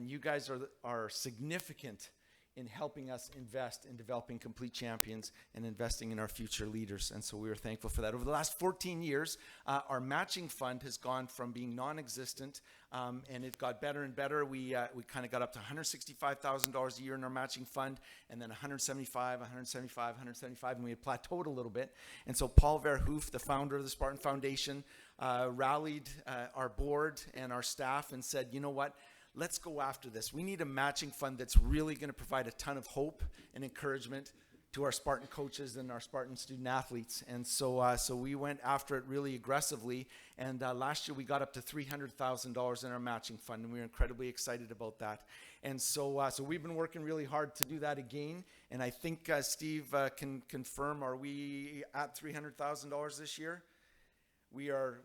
S1: you guys are significant in helping us invest in developing complete champions and investing in our future leaders. And so we are thankful for that. Over the last 14 years, our matching fund has gone from being non-existent, and it got better and better. We kind of got up to $165,000 a year in our matching fund, and then 175, 175, 175, and we had plateaued a little bit. And so Paul Verhoef, the founder of the Spartan Foundation, rallied our board and our staff and said, you know what? Let's go after this. We need a matching fund that's really going to provide a ton of hope and encouragement to our Spartan coaches and our Spartan student athletes. And so we went after it really aggressively. And last year we got up to $300,000 in our matching fund, and we were incredibly excited about that. And so we've been working really hard to do that again. And I think Steve can confirm, are we at $300,000 this year? We're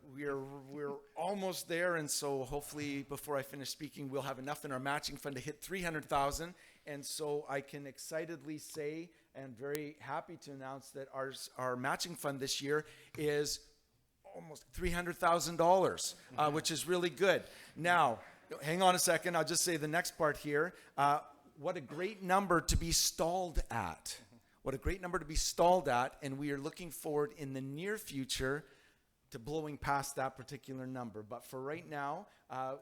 S1: almost there, and so hopefully before I finish speaking, we'll have enough in our matching fund to hit 300,000. And so I can excitedly say and very happy to announce that our matching fund this year is almost $300,000, which is really good. Now, hang on a second. I'll just say the next part here. What a great number to be stalled at. What a great number to be stalled at, and we are looking forward in the near future to blowing past that particular number. But for right now,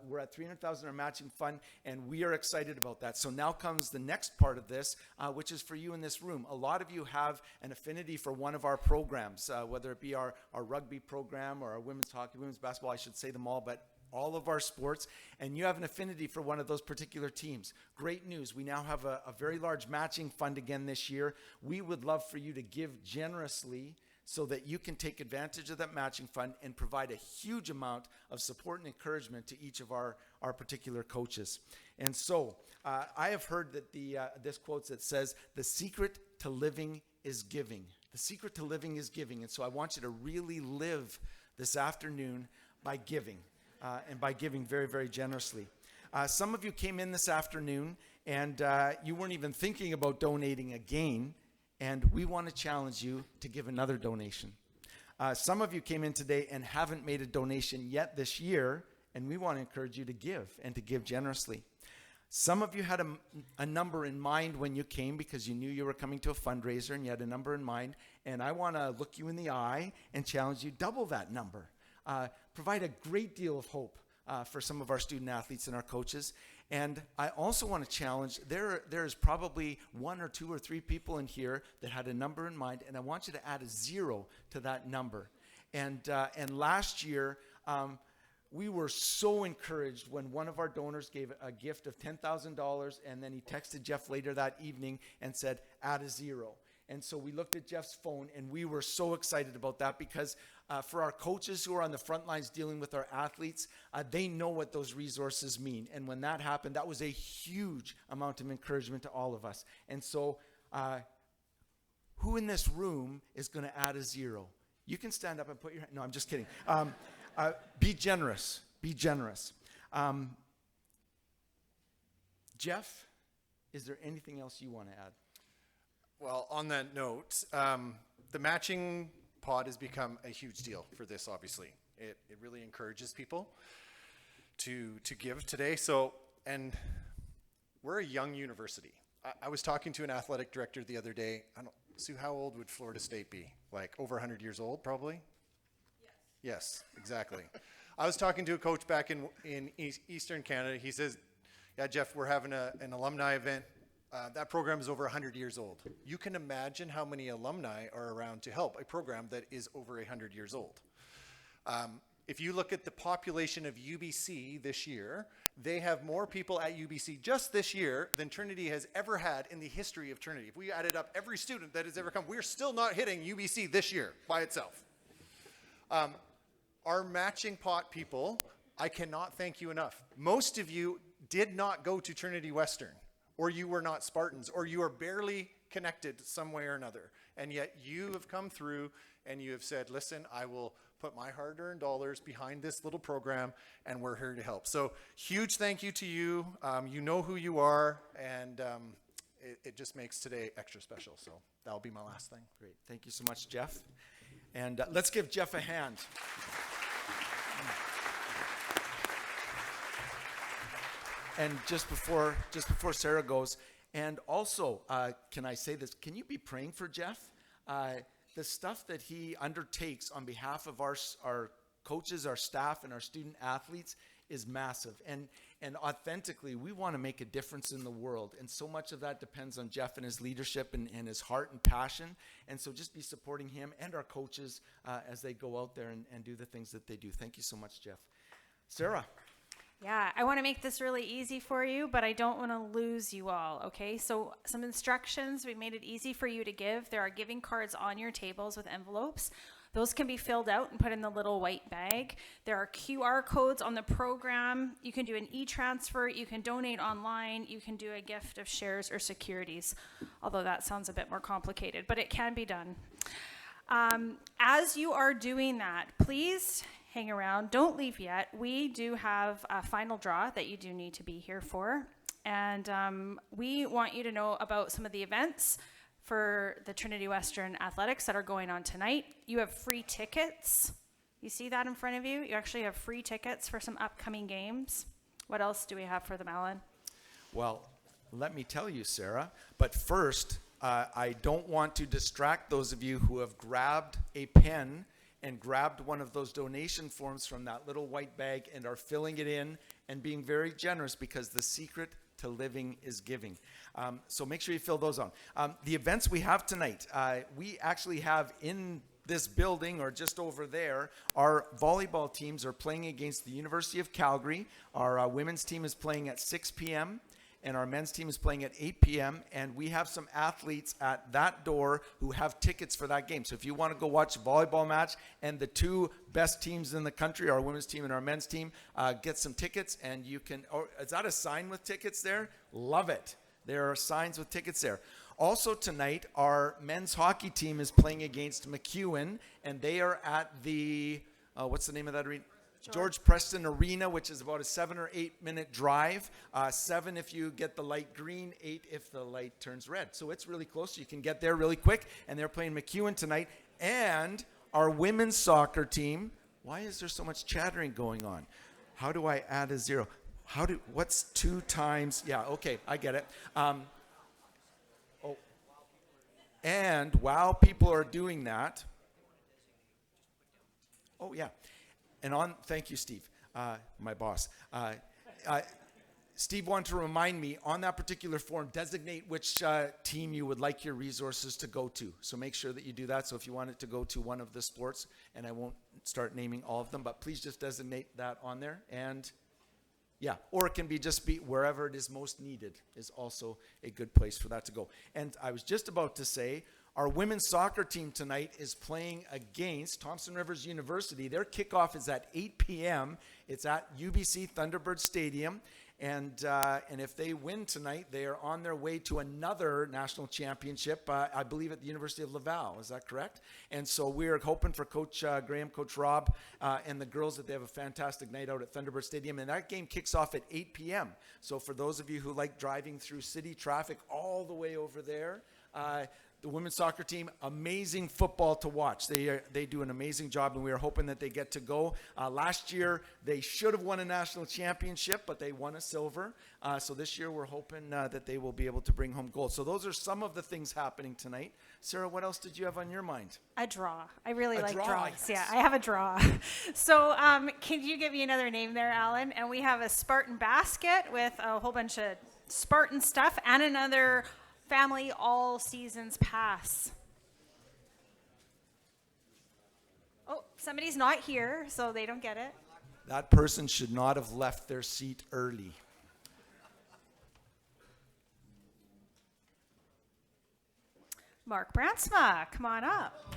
S1: we're at 300,000 in our matching fund, and we are excited about that. So now comes the next part of this, which is for you in this room. A lot of you have an affinity for one of our programs, whether it be our rugby program or our women's hockey, women's basketball, I should say them all, but all of our sports, and you have an affinity for one of those particular teams. Great news. We now have a very large matching fund again this year. We would love for you to give generously so that you can take advantage of that matching fund and provide a huge amount of support and encouragement to each of our particular coaches. And so I have heard that this quote that says, the secret to living is giving. The secret to living is giving. And so I want you to really live this afternoon by giving, and by giving very, very generously. Some of you came in this afternoon and you weren't even thinking about donating again. And we want to challenge you to give another donation. Some of you came in today and haven't made a donation yet this year, and we want to encourage you to give and to give generously. Some of you had a number in mind when you came because you knew you were coming to a fundraiser and you had a number in mind, and I want to look you in the eye and challenge you, double that number. Provide a great deal of hope for some of our student athletes and our coaches. And I also want to challenge, there's probably 1 or 2 or 3 people in here that had a number in mind, and I want you to add a 0 to that number. And last year, we were so encouraged when one of our donors gave a gift of $10,000, and then he texted Jeff later that evening and said, add a 0. And so we looked at Jeff's phone, and we were so excited about that because for our coaches who are on the front lines dealing with our athletes, they know what those resources mean. And when that happened, that was a huge amount of encouragement to all of us. And so who in this room is going to add a 0? You can stand up and put your hand. No, I'm just kidding. Be generous. Be generous. Jeff, is there anything else you want to add?
S19: Well, on that note, the matching pod has become a huge deal for this, obviously. It really encourages people to give today. So, and we're a young university. I was talking to an athletic director the other day. Sue, how old would Florida State be? Like over 100 years old, probably? Yes, exactly. I was talking to a coach back in Eastern Canada. He says, yeah, Jeff, we're having an alumni event. That program is over 100 years old. You can imagine how many alumni are around to help a program that is over 100 years old. If you look at the population of UBC this year, they have more people at UBC just this year than Trinity has ever had in the history of Trinity. If we added up every student that has ever come, we're still not hitting UBC this year by itself. Our matching pot people, I cannot thank you enough. Most of you did not go to Trinity Western, or you were not Spartans, or you are barely connected some way or another. And yet you have come through and you have said, listen, I will put my hard-earned dollars behind this little program, and we're here to help. So huge thank you to you. You know who you are, and it just makes today extra special. So that'll be my last thing.
S1: Great. Thank you so much, Jeff. And let's give Jeff a hand. And just before Sarah goes, And also, can I say this? Can you be praying for Jeff? The stuff that he undertakes on behalf of our coaches, our staff, and our student athletes is massive. And authentically, we want to make a difference in the world. And so much of that depends on Jeff and his leadership and his heart and passion. And so just be supporting him and our coaches as they go out there and do the things that they do. Thank you so much, Jeff. Sarah.
S2: Yeah, I want to make this really easy for you, but I don't want to lose you all, okay? So some instructions, we made it easy for you to give. There are giving cards on your tables with envelopes. Those can be filled out and put in the little white bag. There are QR codes on the program. You can do an e-transfer. You can donate online. You can do a gift of shares or securities, although that sounds a bit more complicated, but it can be done. As you are doing that, please hang around. Don't leave yet. We do have a final draw that you do need to be here for. And we want you to know about some of the events for the Trinity Western Athletics that are going on tonight. You have free tickets. You see that in front of you? You actually have free tickets for some upcoming games. What else do we have for them, Alan?
S1: Well, let me tell you, Sarah. But first, I don't want to distract those of you who have grabbed a pen and grabbed one of those donation forms from that little white bag and are filling it in and being very generous, because the secret to living is giving. So make sure you fill those on. The events we have tonight, we actually have in this building or just over there, our volleyball teams are playing against the University of Calgary. Our women's team is playing at 6 p.m. and our men's team is playing at 8 p.m. And we have some athletes at that door who have tickets for that game. So if you want to go watch a volleyball match and the two best teams in the country, our women's team and our men's team, get some tickets, and you can, or is that a sign with tickets there? Love it. There are signs with tickets there. Also tonight, our men's hockey team is playing against McEwen, and they are at the, what's the name of that arena? George Preston Arena, which is about a 7 or 8 minute drive. 7 if you get the light green, 8 if the light turns red. So it's really close. You can get there really quick. And they're playing McEwen tonight. And our women's soccer team, why is there so much chattering going on? How do I add a 0? What's 2 times? Yeah, okay, I get it. And while people are doing that, oh yeah. And thank you, Steve, my boss. Steve wanted to remind me, on that particular form, designate which team you would like your resources to go to. So make sure that you do that. So if you want it to go to one of the sports, and I won't start naming all of them, but please just designate that on there. And yeah, or it can be wherever it is most needed is also a good place for that to go. And I was just about to say, our women's soccer team tonight is playing against Thompson Rivers University. Their kickoff is at 8 p.m. It's at UBC Thunderbird Stadium. And if they win tonight, they are on their way to another national championship, I believe at the University of Laval. Is that correct? And so we're hoping for Coach Graham, Coach Rob, and the girls that they have a fantastic night out at Thunderbird Stadium. And that game kicks off at 8 p.m. So for those of you who like driving through city traffic all the way over there, the women's soccer team, amazing football to watch. They do an amazing job, and we are hoping that they get to go. Last year, they should have won a national championship, but they won a silver. So this year, we're hoping that they will be able to bring home gold. So those are some of the things happening tonight. Sarah, what else did you have on your mind?
S2: A draw. I really like
S1: draw,
S2: draws.
S1: yes.
S2: Yeah, I have a draw. So can you give me another name there, Alan? And we have a Spartan basket with a whole bunch of Spartan stuff and another family all seasons pass. Oh, somebody's not here, so they don't get it.
S1: That person should not have left their seat early.
S2: Mark Bransma, come on up.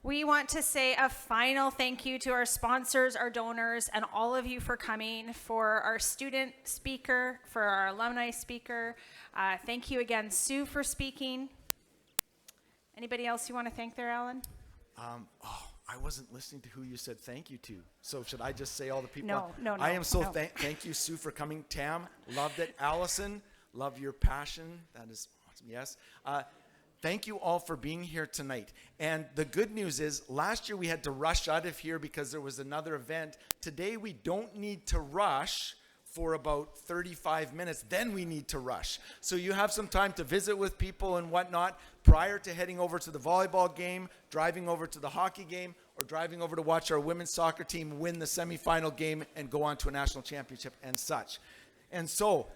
S2: We want to say a final thank you to our sponsors, our donors, and all of you for coming, for our student speaker, for our alumni speaker. Thank you again, Sue, for speaking. Anybody else you want to thank there, Alan?
S1: I wasn't listening to who you said thank you to. So should I just say all the people?
S2: No.
S1: I am so thank you, Sue, for coming. Tam, loved it. Allison, love your passion. That is awesome. Yes. thank you all for being here tonight. And the good news is, last year we had to rush out of here because there was another event. Today we don't need to rush for about 35 minutes, then we need to rush. So you have some time to visit with people and whatnot prior to heading over to the volleyball game, driving over to the hockey game, or driving over to watch our women's soccer team win the semifinal game and go on to a national championship and such. And so,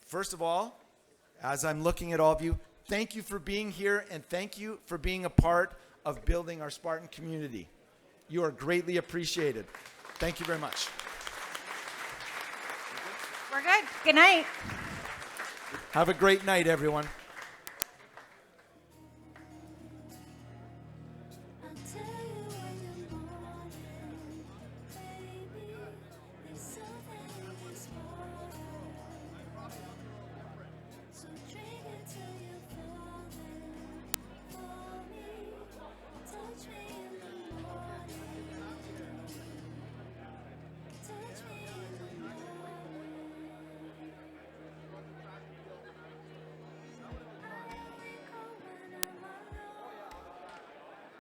S1: first of all, as I'm looking at all of you, thank you for being here, and thank you for being a part of building our Spartan community. You are greatly appreciated. Thank you very much.
S2: We're good. Good night.
S1: Have a great night, everyone.